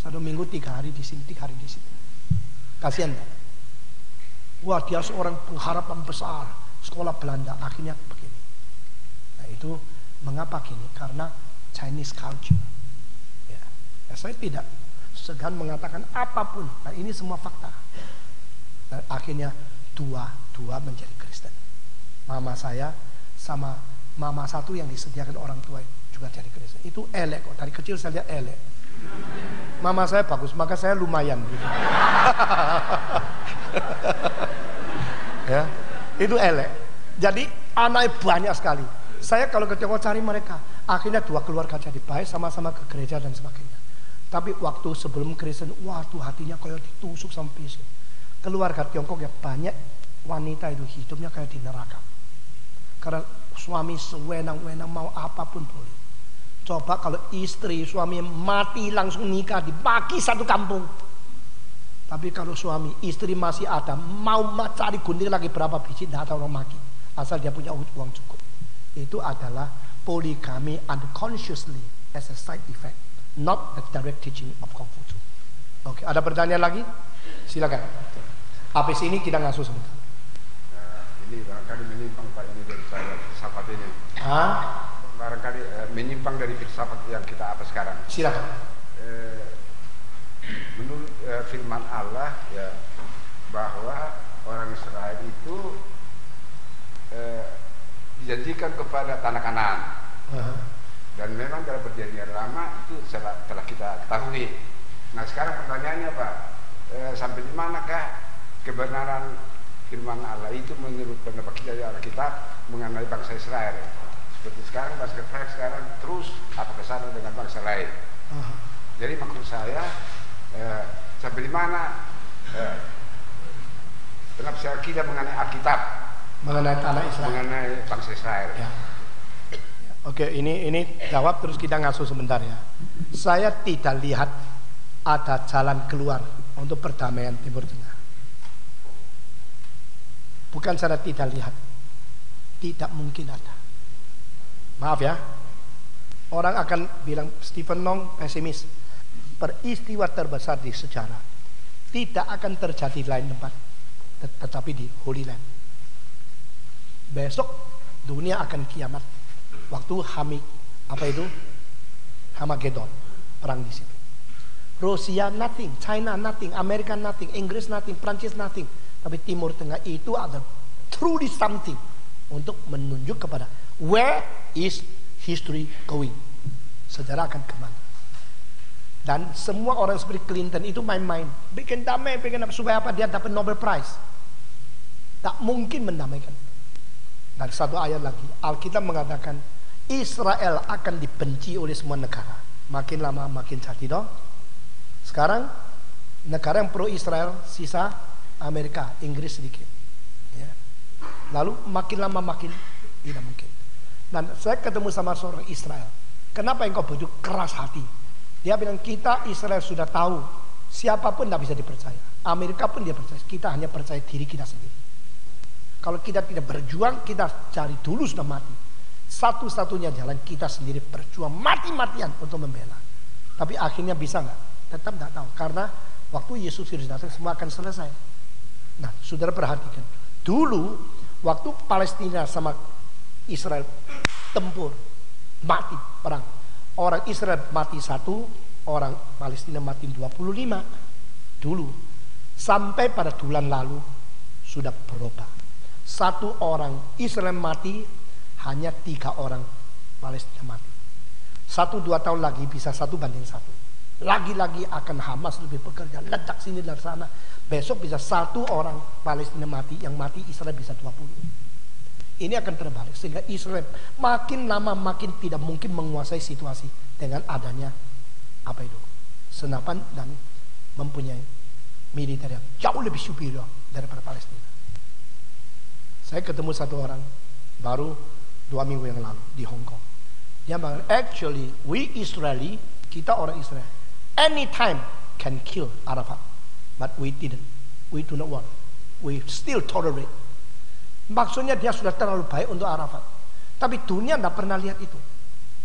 1 minggu 3 hari di sini, 3 hari di situ. Kasihan tak? Wah, dia seorang pengharapan besar, sekolah Belanda, akhirnya begini. Nah itu mengapa gini? Karena Chinese culture. Ya, saya tidak segan mengatakan apapun. Nah ini semua fakta. Dan akhirnya dua menjadi Kristen. Mama saya sama mama satu yang disediakan orang tua juga jadi Kristen. Itu elek kok. Dari kecil saya lihat elek. Mama saya bagus, maka saya lumayan gitu. Ya, itu elek. Jadi anak banyak sekali. Saya kalau ke Tiongkok cari mereka, akhirnya 2 keluarga jadi baik, sama-sama ke gereja dan sebagainya. Tapi waktu sebelum Kristen, waduh hatinya kayak ditusuk sama pisau. Keluarga Tiongkok ya banyak wanita itu hidupnya kayak di neraka. Karena suami sewenang-wenang mau apapun boleh. Coba kalau istri suami mati langsung nikah dibagi satu kampung. Tapi kalau suami istri masih ada, mau cari gunting lagi berapa biji tidak ada orang maki, asal dia punya uang cukup. Itu adalah poligami unconsciously as a side effect, not the direct teaching of Konghucu. Oke, ada pertanyaan lagi? Silakan. Habis ini kita ngasuh sebentar. Ini barangkali menyimpang Pak ini dari saya filsafat ini. Barangkali menyimpang dari filsafat yang kita apa sekarang. Silakan. Menurut firman Allah ya, bahwa orang Israel itu dijanjikan kepada tanah Kanaan. Dan memang dalam perjanjian lama itu telah kita ketahui. Nah sekarang pertanyaannya Pak, sampai di manakah kebenaran firman Allah itu menurut pendapat kita di Alkitab mengenai bangsa Israel? Seperti sekarang bangsa Israel sekarang terus apa kesana dengan bangsa lain. Jadi maksud saya sampai di mana penafsiran kita mengenai Alkitab, mengenai tanah Israel, mengenai bangsa Israel. Ya. Oke, ini jawab terus kita ngasuh sebentar ya. Saya tidak lihat ada jalan keluar untuk perdamaian Timur Tengah. Bukan saya tidak lihat, tidak mungkin ada. Maaf ya, orang akan bilang Stephen Nong pesimis. Peristiwa terbesar di sejarah tidak akan terjadi di lain tempat, tetapi di Holy Land. Besok dunia akan kiamat. Waktu Hamagedon, perang di situ. Rusia nothing, China nothing, Amerika nothing, Inggris nothing, Prancis nothing. Tapi Timur Tengah itu ada truly something untuk menunjuk kepada where is history going. Sejarah akan kemana? Dan semua orang seperti Clinton itu main-main, bikin damai, bikin apa, supaya apa? Dia dapat Nobel Prize. Tak mungkin mendamaikan. Dan satu ayat lagi, Alkitab mengatakan Israel akan dibenci oleh semua negara. Makin lama makin jadi dong. Sekarang negara yang pro Israel sisa Amerika, Inggris sedikit. Ya. Lalu makin lama makin tidak mungkin. Dan saya ketemu sama seorang Israel. Kenapa engkau begitu keras hati? Dia bilang kita Israel sudah tahu siapapun tidak bisa dipercaya. Amerika pun dia percaya. Kita hanya percaya diri kita sendiri. Kalau kita tidak berjuang, kita cari dulu sudah mati. Satu-satunya jalan kita sendiri berjuang mati-matian untuk membela. Tapi akhirnya bisa nggak? Tetap nggak tahu. Karena waktu Yesus Kristus datang semua akan selesai. Nah, saudara perhatikan. Dulu waktu Palestina sama Israel tempur, mati perang. Orang Israel mati 1, orang Palestina mati 25 dulu. Sampai pada bulan lalu sudah berubah. 1 orang Israel mati, hanya 3 orang Palestina mati. 1-2 tahun lagi bisa 1:1. Lagi-lagi akan Hamas lebih bekerja, ledak sini dan sana. Besok bisa 1 orang Palestina mati, yang mati Israel bisa 20. Ini akan terbalik sehingga Israel makin lama makin tidak mungkin menguasai situasi dengan adanya senapan dan mempunyai militer yang jauh lebih superior daripada Palestina. Saya ketemu satu orang baru 2 minggu yang lalu di Hong Kong. Dia bilang, actually we Israeli, kita orang Israel, anytime can kill Arafat, but we didn't. We do not want. We still tolerate. Maksudnya dia sudah terlalu baik untuk Arafat. Tapi dunia tidak pernah lihat itu.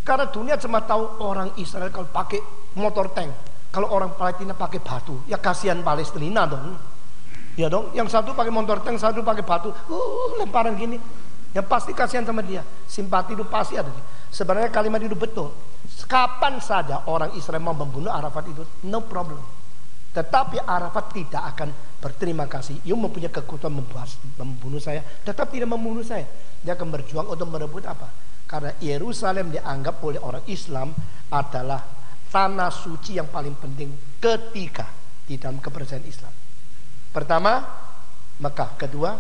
Karena dunia cuma tahu orang Israel kalau pakai motor tank, kalau orang Palestina pakai batu. Ya kasihan Palestina dong. Ya dong, yang satu pakai motor tank, satu pakai batu, lemparan gini. Yang pasti kasihan sama dia. Simpati itu pasti ada. Sebenarnya kalimat itu betul. Kapan saja orang Israel mau membunuh Arafat itu no problem. Tetapi Arafat tidak akan berterima kasih. You mempunyai kekuatan membunuh saya, tetap tidak membunuh saya. Dia akan berjuang untuk merebut apa? Karena Yerusalem dianggap oleh orang Islam adalah tanah suci yang paling penting ketiga di dalam kepercayaan Islam. Pertama, Mekah. Kedua,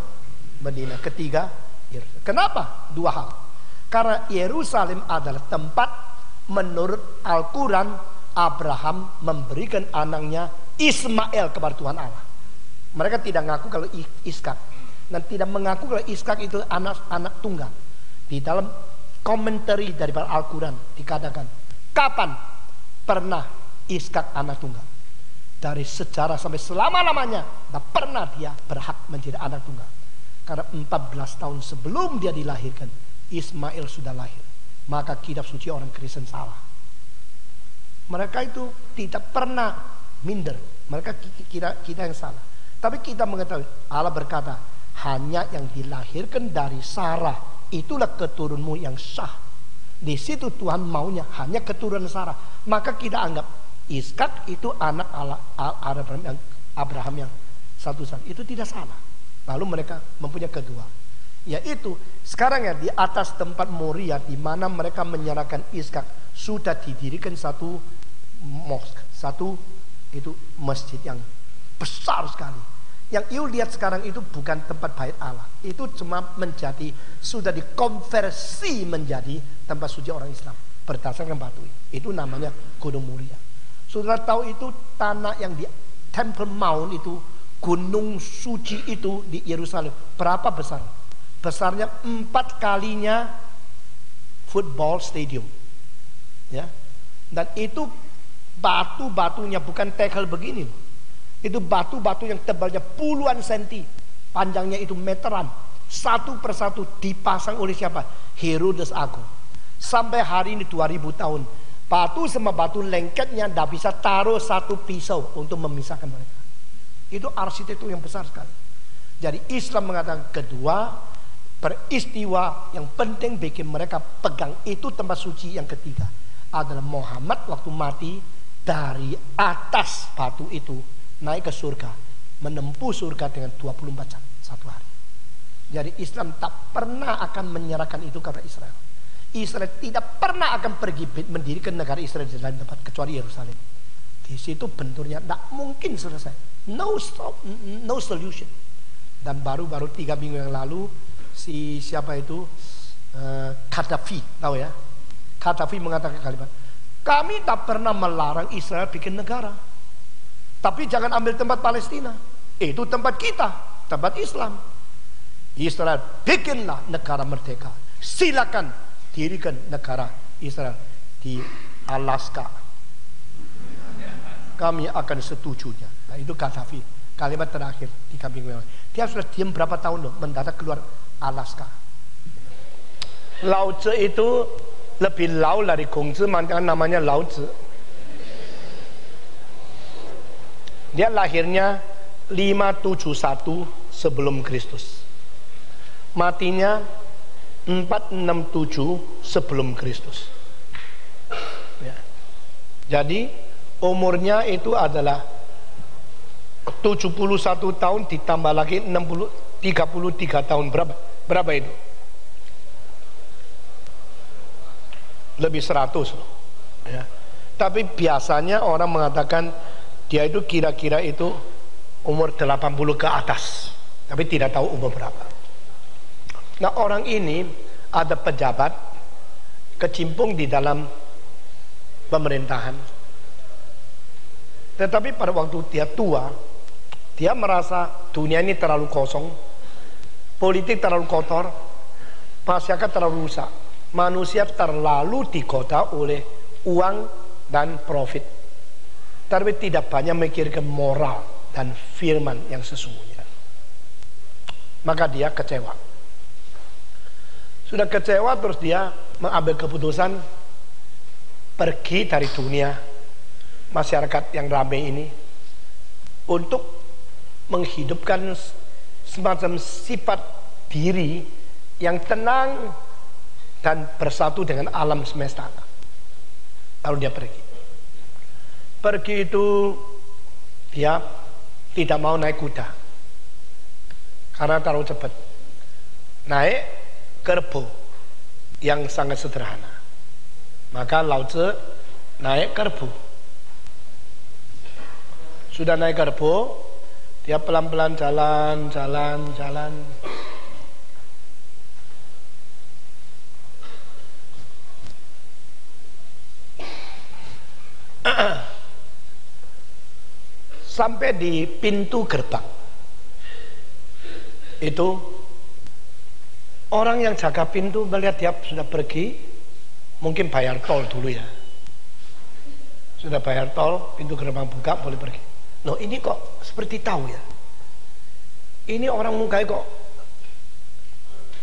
Madinah. Ketiga, Yerusalem. Kenapa? 2 hal. Karena Yerusalem adalah tempat menurut Al-Quran Abraham memberikan anaknya Ismail kepada Tuhan Allah. Mereka tidak mengaku kalau Ishak, dan tidak mengaku kalau Ishak itu anak tunggal. Di dalam komentari dari Al-Quran dikatakan, kapan pernah Ishak anak tunggal? Dari sejarah sampai selama-lamanya tidak pernah dia berhak menjadi anak tunggal. Karena 14 tahun sebelum dia dilahirkan, Ismail sudah lahir. Maka kitab suci orang Kristen salah. Mereka itu tidak pernah minder. Mereka kira kita yang salah. Tapi kita mengetahui Allah berkata, hanya yang dilahirkan dari Sarah itulah keturunmu yang sah. Di situ Tuhan maunya hanya keturunan Sarah. Maka kita anggap Ishak itu anak Abraham yang satu-satu. Itu tidak salah. Lalu mereka mempunyai kedua, yaitu sekarang ya di atas tempat Moria di mana mereka menyerahkan Ishak sudah didirikan satu mosque, satu itu masjid yang besar sekali. Yang you lihat sekarang itu bukan tempat bait Allah. Itu cuma menjadi, sudah dikonversi menjadi tempat suci orang Islam berdasarkan batu. Itu namanya Gunung Moria. Saudara tahu itu tanah yang di Temple Mount itu gunung suci itu di Yerusalem. Berapa besar? Besarnya 4 kalinya football stadium. Ya. Dan itu batu-batunya bukan tegel begini. Itu batu-batu yang tebalnya puluhan senti, panjangnya itu meteran. Satu persatu dipasang oleh siapa? Herodes Agung. Sampai hari ini 2000 tahun. Batu sama batu lengketnya tidak bisa taruh satu pisau untuk memisahkan mereka. Itu arsitektur yang besar sekali. Jadi Islam mengatakan kedua, peristiwa yang penting bagi mereka pegang itu tempat suci yang ketiga adalah Muhammad waktu mati dari atas batu itu naik ke surga, menempuh surga dengan 24 jam satu hari. Jadi Islam tak pernah akan menyerahkan itu kepada Israel. Israel tidak pernah akan pergi mendirikan negara Israel di lain tempat kecuali Yerusalem. Di situ benturnya tidak mungkin selesai. No solution. Dan baru 3 minggu yang lalu siapa itu Gaddafi, tahu ya? Gaddafi mengatakan kalimat, kami tak pernah melarang Israel bikin negara, tapi jangan ambil tempat Palestina. Itu tempat kita, tempat Islam. Israel bikinlah negara merdeka. Silakan dirikan negara Israel di Alaska. Kami akan setujunya. Nah, itu Gaddafi. Kalimat terakhir 3 minggu yang lalu. Dia sudah diam berapa tahun loh, mendadak keluar Alaska. Lao Tzu itu lebih lau dari Kongzi, makanya namanya Lao Tzu. Dia lahirnya 571 sebelum Kristus. Matinya 467 sebelum Kristus. Ya. Jadi umurnya itu adalah 71 tahun ditambah lagi 33 tahun. Berapa itu? Lebih 100 loh. Ya. Tapi biasanya orang mengatakan dia itu kira-kira itu umur 80 ke atas, tapi tidak tahu umur berapa. Nah, orang ini ada pejabat kecimpung di dalam pemerintahan. Tetapi pada waktu dia tua, dia merasa dunia ini terlalu kosong, politik terlalu kotor, masyarakat terlalu rusak, manusia terlalu digoda oleh uang dan profit, tapi tidak banyak memikirkan moral dan firman yang sesungguhnya. Maka dia kecewa. Sudah kecewa, terus dia mengambil keputusan pergi dari dunia masyarakat yang ramai ini untuk menghidupkan semacam sifat diri yang tenang dan bersatu dengan alam semesta. Lalu dia pergi. Pergi itu dia tidak mau naik kuda karena terlalu cepat. Naik kerbau yang sangat sederhana. Maka Lao Tzu naik kerbau. Sudah naik kerbau, dia pelan-pelan jalan. Sampai di pintu gerbang. Itu orang yang jaga pintu melihat dia sudah pergi, mungkin bayar tol dulu ya. Sudah bayar tol, pintu gerbang buka, boleh pergi. Loh, ini kok seperti tahu ya. Ini orang mukanya kok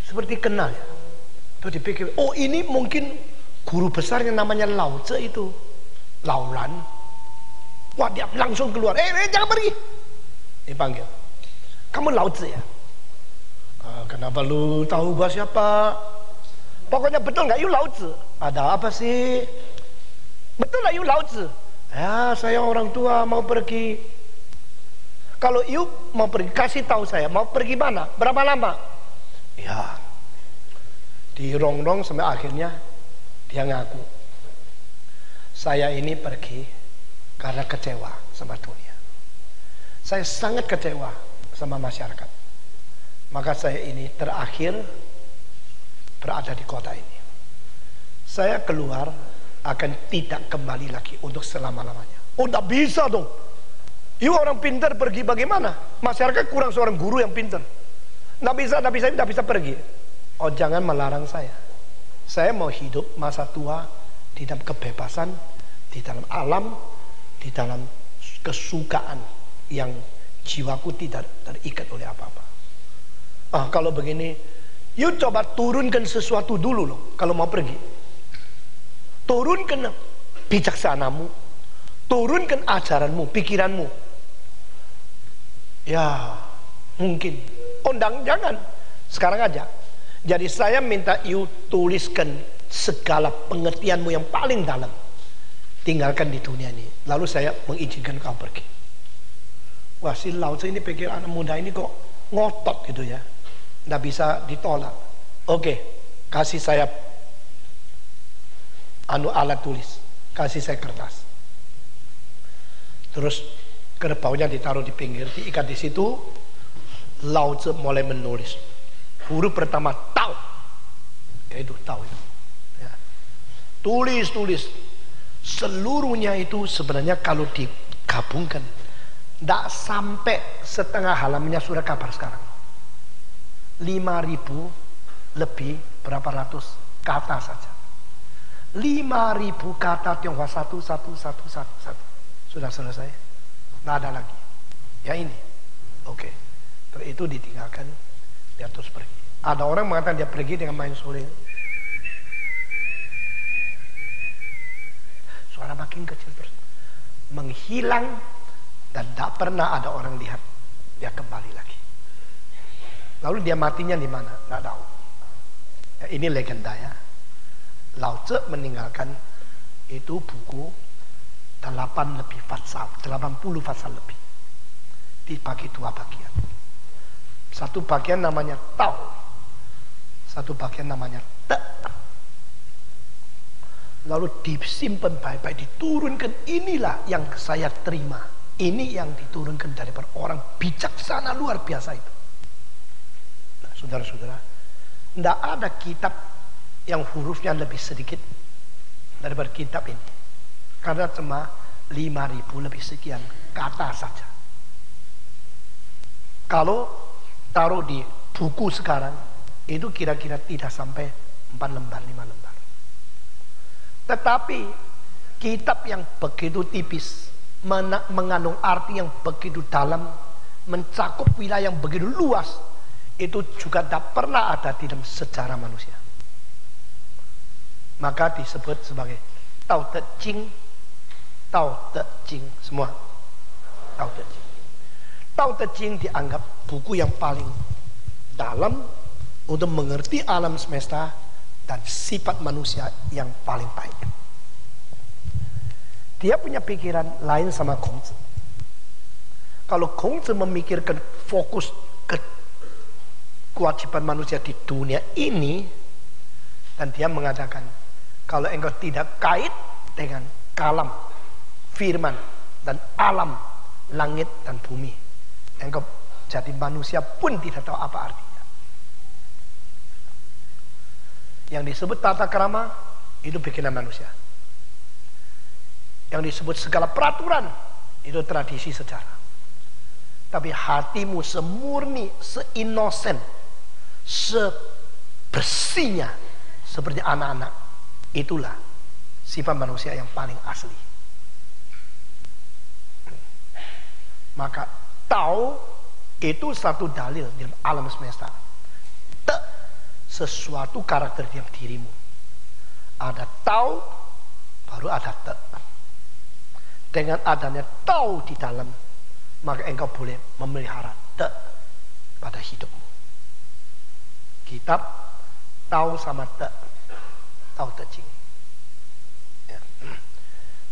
seperti kenal ya. Terus dipikir, oh ini mungkin guru besar yang namanya Lao Tzu itu, Lao Lan. Wah, dia langsung keluar, jangan pergi. Dipanggil, kamu Lao Tzu ya? Kenapa lu tahu gua siapa? Pokoknya betul nggak you Lao Tzu? Ada apa sih? Betul nggak you Lao Tzu? Ya, saya orang tua mau pergi. Kalau you mau pergi, kasih tahu saya mau pergi mana, berapa lama? Ya, dirongrong sampai akhirnya dia ngaku, saya ini pergi karena kecewa sama dunia. Saya sangat kecewa sama masyarakat. Maka saya ini terakhir berada di kota ini. Saya keluar akan tidak kembali lagi untuk selama-lamanya. Oh, tidak bisa dong. Yuk orang pintar pergi bagaimana? Masyarakat kurang seorang guru yang pintar. Nggak bisa pergi. Oh jangan melarang saya. Saya mau hidup masa tua di dalam kebebasan, di dalam alam, di dalam kesukaan yang jiwaku tidak terikat oleh apa-apa. Kalau begini, yuk coba turunkan sesuatu dulu loh kalau mau pergi. Turunkan bijaksanamu, turunkan ajaranmu, pikiranmu. Ya, mungkin. Jangan. Sekarang aja. Jadi saya minta you tuliskan segala pengertianmu yang paling dalam. Tinggalkan di dunia ini. Lalu saya mengizinkan kau pergi. Wah, si Lao Tzu ini pikir anak muda ini kok ngotot gitu ya. Nggak bisa ditolak. Oke, kasih saya alat tulis. Kasih saya kertas. Terus kerbaunya ditaruh di pinggir, diikat di situ. Lao Tzu mulai menulis. Huruf pertama Tao, yaitu Tao ya. Tulis. Seluruhnya itu sebenarnya kalau digabungkan tidak sampai setengah halamannya surat kabar sekarang. 5.000 lebih berapa ratus kata saja. 5.000 kata Tionghoa satu. Sudah selesai. Tidak ada lagi. Ya ini. Oke. Terus itu ditinggalkan, dia terus pergi. Ada orang mengatakan dia pergi dengan main suling. Suara makin kecil terus. Menghilang dan tidak pernah ada orang lihat. Dia kembali lagi. Lalu dia matinya di mana? Tidak tahu. Ya, ini legenda ya. Lao Tzu meninggalkan itu buku 80 pasal lebih. Dibagi 2 bagian. Satu bagian namanya Tao, satu bagian namanya Te. Lalu disimpan baik-baik, diturunkan. Inilah yang saya terima. Ini yang diturunkan dari orang bijaksana luar biasa itu. Nah, saudara-saudara, tidak ada kitab yang hurufnya lebih sedikit daripada kitab ini. Karena cuma 5.000 lebih sekian kata saja. Kalau taruh di buku sekarang, itu kira-kira tidak sampai 4 lembar, 5 lembar. Tetapi kitab yang begitu tipis, mengandung arti yang begitu dalam, mencakup wilayah yang begitu luas, itu juga tidak pernah ada di dalam sejarah manusia. Maka disebut sebagai Tao Te Ching. Tao Te Ching, semua Tao Te Ching. Tao Te Ching dianggap buku yang paling dalam untuk mengerti alam semesta dan sifat manusia yang paling baik. Dia punya pikiran lain sama Kongzi. Kalau Kongzi memikirkan fokus ke kewajiban manusia di dunia ini, dan dia mengatakan, kalau engkau tidak kait dengan kalam, firman, dan alam, langit dan bumi, engkau jadi manusia pun tidak tahu apa artinya. Yang disebut tata krama itu bikinan manusia. Yang disebut segala peraturan itu tradisi sejarah. Tapi hatimu semurni, seinosen, sebersihnya seperti anak-anak, itulah sifat manusia yang paling asli. Maka Tao itu satu dalil di alam semesta. Te, sesuatu karakter di dalam dirimu. Ada Tao, baru ada Te. Dengan adanya Tao di dalam, maka engkau boleh memelihara Te pada hidupmu. Kitab Tao sama Te, Tao Te Ching. Ya.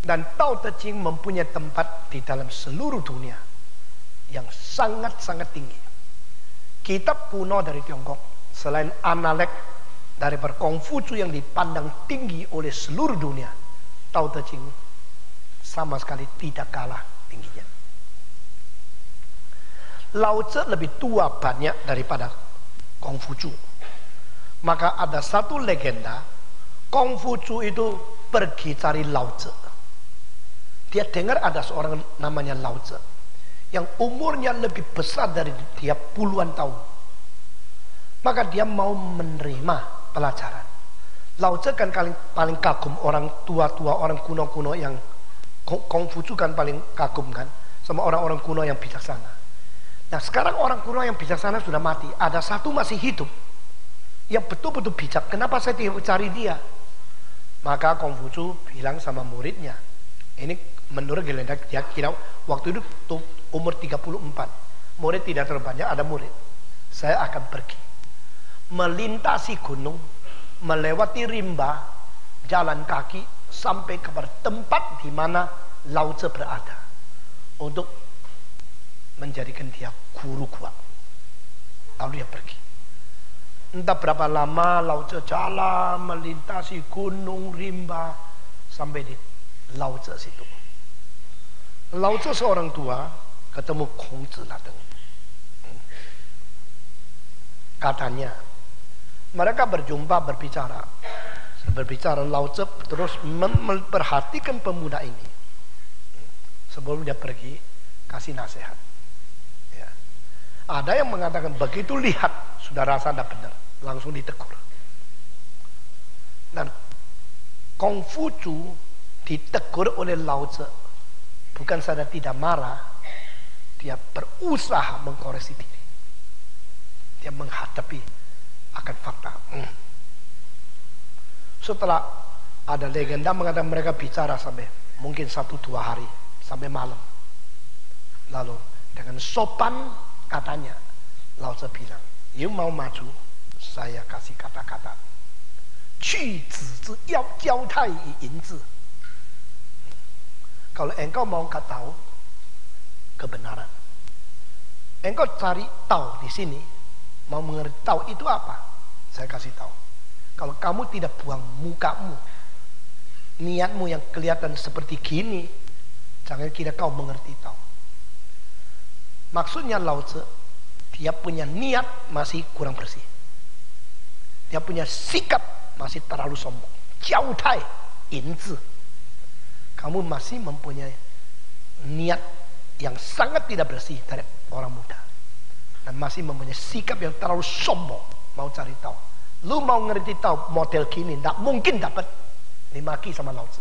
Dan Tao Te Ching mempunyai tempat di dalam seluruh dunia yang sangat-sangat tinggi. Kitab kuno dari Tiongkok, selain Analek dari Kongfucu yang dipandang tinggi oleh seluruh dunia, Tao Te Ching sama sekali tidak kalah tingginya. Lao Tzu lebih tua banyak daripada Kongfucu. Maka ada satu legenda, Kongfucu itu pergi cari Lao Tzu. Dia dengar ada seorang namanya Lao Tzu. yang umurnya lebih besar dari dia puluhan tahun. Maka dia mau menerima pelajaran. Lao Tzu kan paling kagum orang tua-tua, orang kuno-kuno yang Kongfucu kan paling kagum kan sama orang-orang kuno yang bijaksana. Nah sekarang orang kuno yang bijaksana sudah mati, ada satu masih hidup yang betul-betul bijak. Kenapa saya tidak cari dia? Maka Kongfucu bilang sama muridnya, ini menurut Gelenda dia kira waktu itu umur 34, murid tidak terlalu banyak, ada murid. Saya akan pergi melintasi gunung, melewati rimba, jalan kaki sampai kepada tempat di mana Lao Tzu berada untuk menjadikan dia guru gua. Lalu dia pergi. Entah berapa lama Lao Tzu jalan melintasi gunung rimba sampai di Lao Tzu situ. Lao Tzu seorang tua ketemu Kongzi datang. Katanya mereka berjumpa berbicara. Lao Tzu terus memperhatikan pemuda ini. Sebelum dia pergi kasih nasihat. Ya. Ada yang mengatakan begitu lihat sudah rasa tidak benar, langsung ditegur. Dan Kongfucu ditegur oleh Lao Tzu bukan saja tidak marah, dia berusaha mengkoreksi diri. Dia menghadapi akan fakta. Setelah ada legenda mengatakan mereka bicara sampai mungkin 1-2 hari sampai malam. Lalu dengan sopan katanya Lao Tzu bilang, "You mau maju, saya kasih kata-kata. 去子之要交泰以银子." Kalau engkau mau tahu kebenaran, engkau cari tahu di sini, mau mengerti tahu itu apa? Saya kasih tahu. Kalau kamu tidak buang mukamu, niatmu yang kelihatan seperti gini, jangan kira kau mengerti tahu. Maksudnya Lao Tzu, dia punya niat masih kurang bersih. Dia punya sikap masih terlalu sombong. Jiao tai yin zi. Kamu masih mempunyai niat yang sangat tidak bersih dari orang muda. Dan masih mempunyai sikap yang terlalu sombong, mau cari tahu. Lu mau ngerti tahu model gini, tidak mungkin dapat. Dimaki sama Lao Tzu.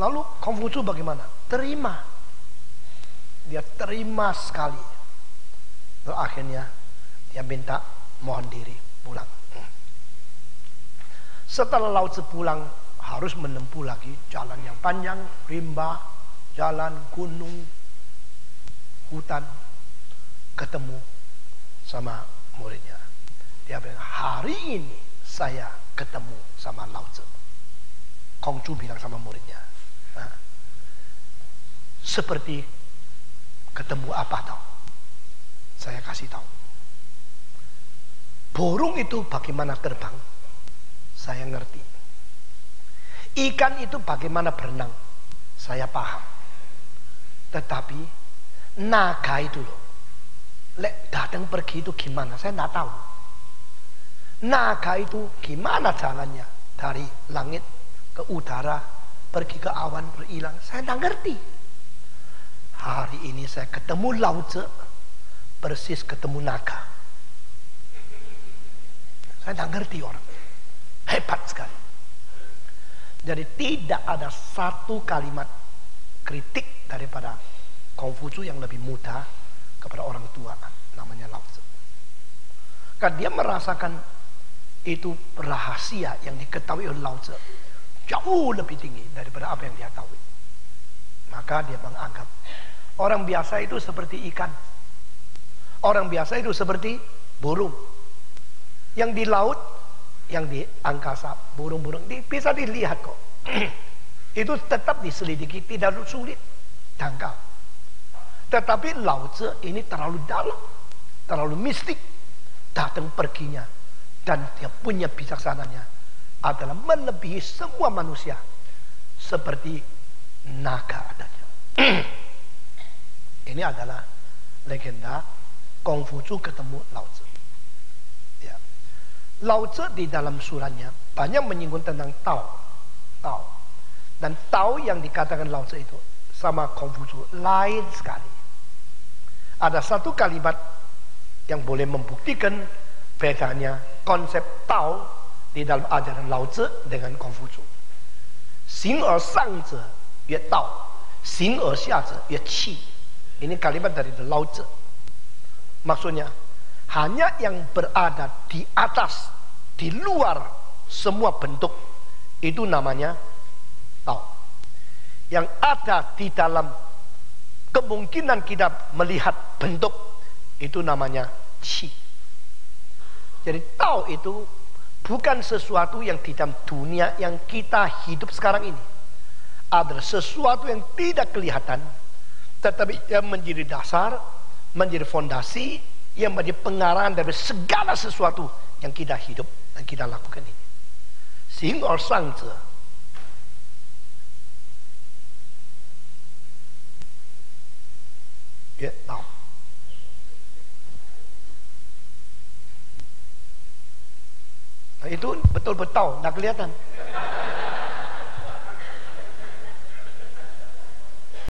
Lalu Kongfucu bagaimana? Terima. Dia terima sekali. Lalu akhirnya dia minta mohon diri pulang. Setelah Lao Tzu pulang, harus menempuh lagi jalan yang panjang, rimba, jalan, gunung, hutan, ketemu sama muridnya. Dia bilang, hari ini saya ketemu sama Lao Tzu. Kongfu bilang sama muridnya, seperti ketemu apa tahu? Saya kasih tahu. Burung itu bagaimana terbang? Saya ngerti. Ikan itu bagaimana berenang? Saya paham. Tetapi naga itu loh, lek datang pergi itu gimana? Saya tidak tahu. Naga itu gimana jalannya dari langit ke udara, pergi ke awan, berhilang? Saya tidak ngerti. Hari ini saya ketemu Lao Tzu, persis ketemu naga. Saya tidak ngerti orang. Hebat sekali. Jadi tidak ada satu kalimat kritik daripada Kongfucu yang lebih muda kepada orang tua namanya Lao Tzu. Karena dia merasakan itu rahasia yang diketahui oleh Lao Tzu jauh lebih tinggi daripada apa yang dia tahu. Maka dia menganggap orang biasa itu seperti ikan, orang biasa itu seperti burung yang di laut, yang di angkasa, burung-burung bisa dilihat kok. Itu tetap diselidiki, tidak sulit, dangkal. Tetapi Lao Tzu ini terlalu dalam, terlalu mistik, datang perginya. Dan dia punya bijaksananya adalah melebihi semua manusia, seperti naga adanya. Ini adalah legenda Kongfucu ketemu Lao Tzu. Ya. Lao Tzu di dalam suratnya banyak menyinggung tentang Tao. Dan Tao yang dikatakan Lao Tzu itu sama Konghucu lain sekali. Ada satu kalimat yang boleh membuktikan bedanya konsep Tao di dalam ajaran Lao Tzu dengan Konghucu. 形而上者曰道，形而下者曰气。Ini kalimat dari Lao Tzu. Maksudnya, hanya yang berada di atas, di luar semua bentuk, itu namanya Tao. Yang ada di dalam kemungkinan kita melihat bentuk, itu namanya Qi. Jadi Tao itu bukan sesuatu yang di dalam dunia yang kita hidup sekarang ini. Adalah sesuatu yang tidak kelihatan, tetapi yang menjadi dasar, menjadi fondasi, yang menjadi pengarahan dari segala sesuatu yang kita hidup dan kita lakukan ini. 形而上者 曰道。 Nah, itu betul-betul tidak kelihatan.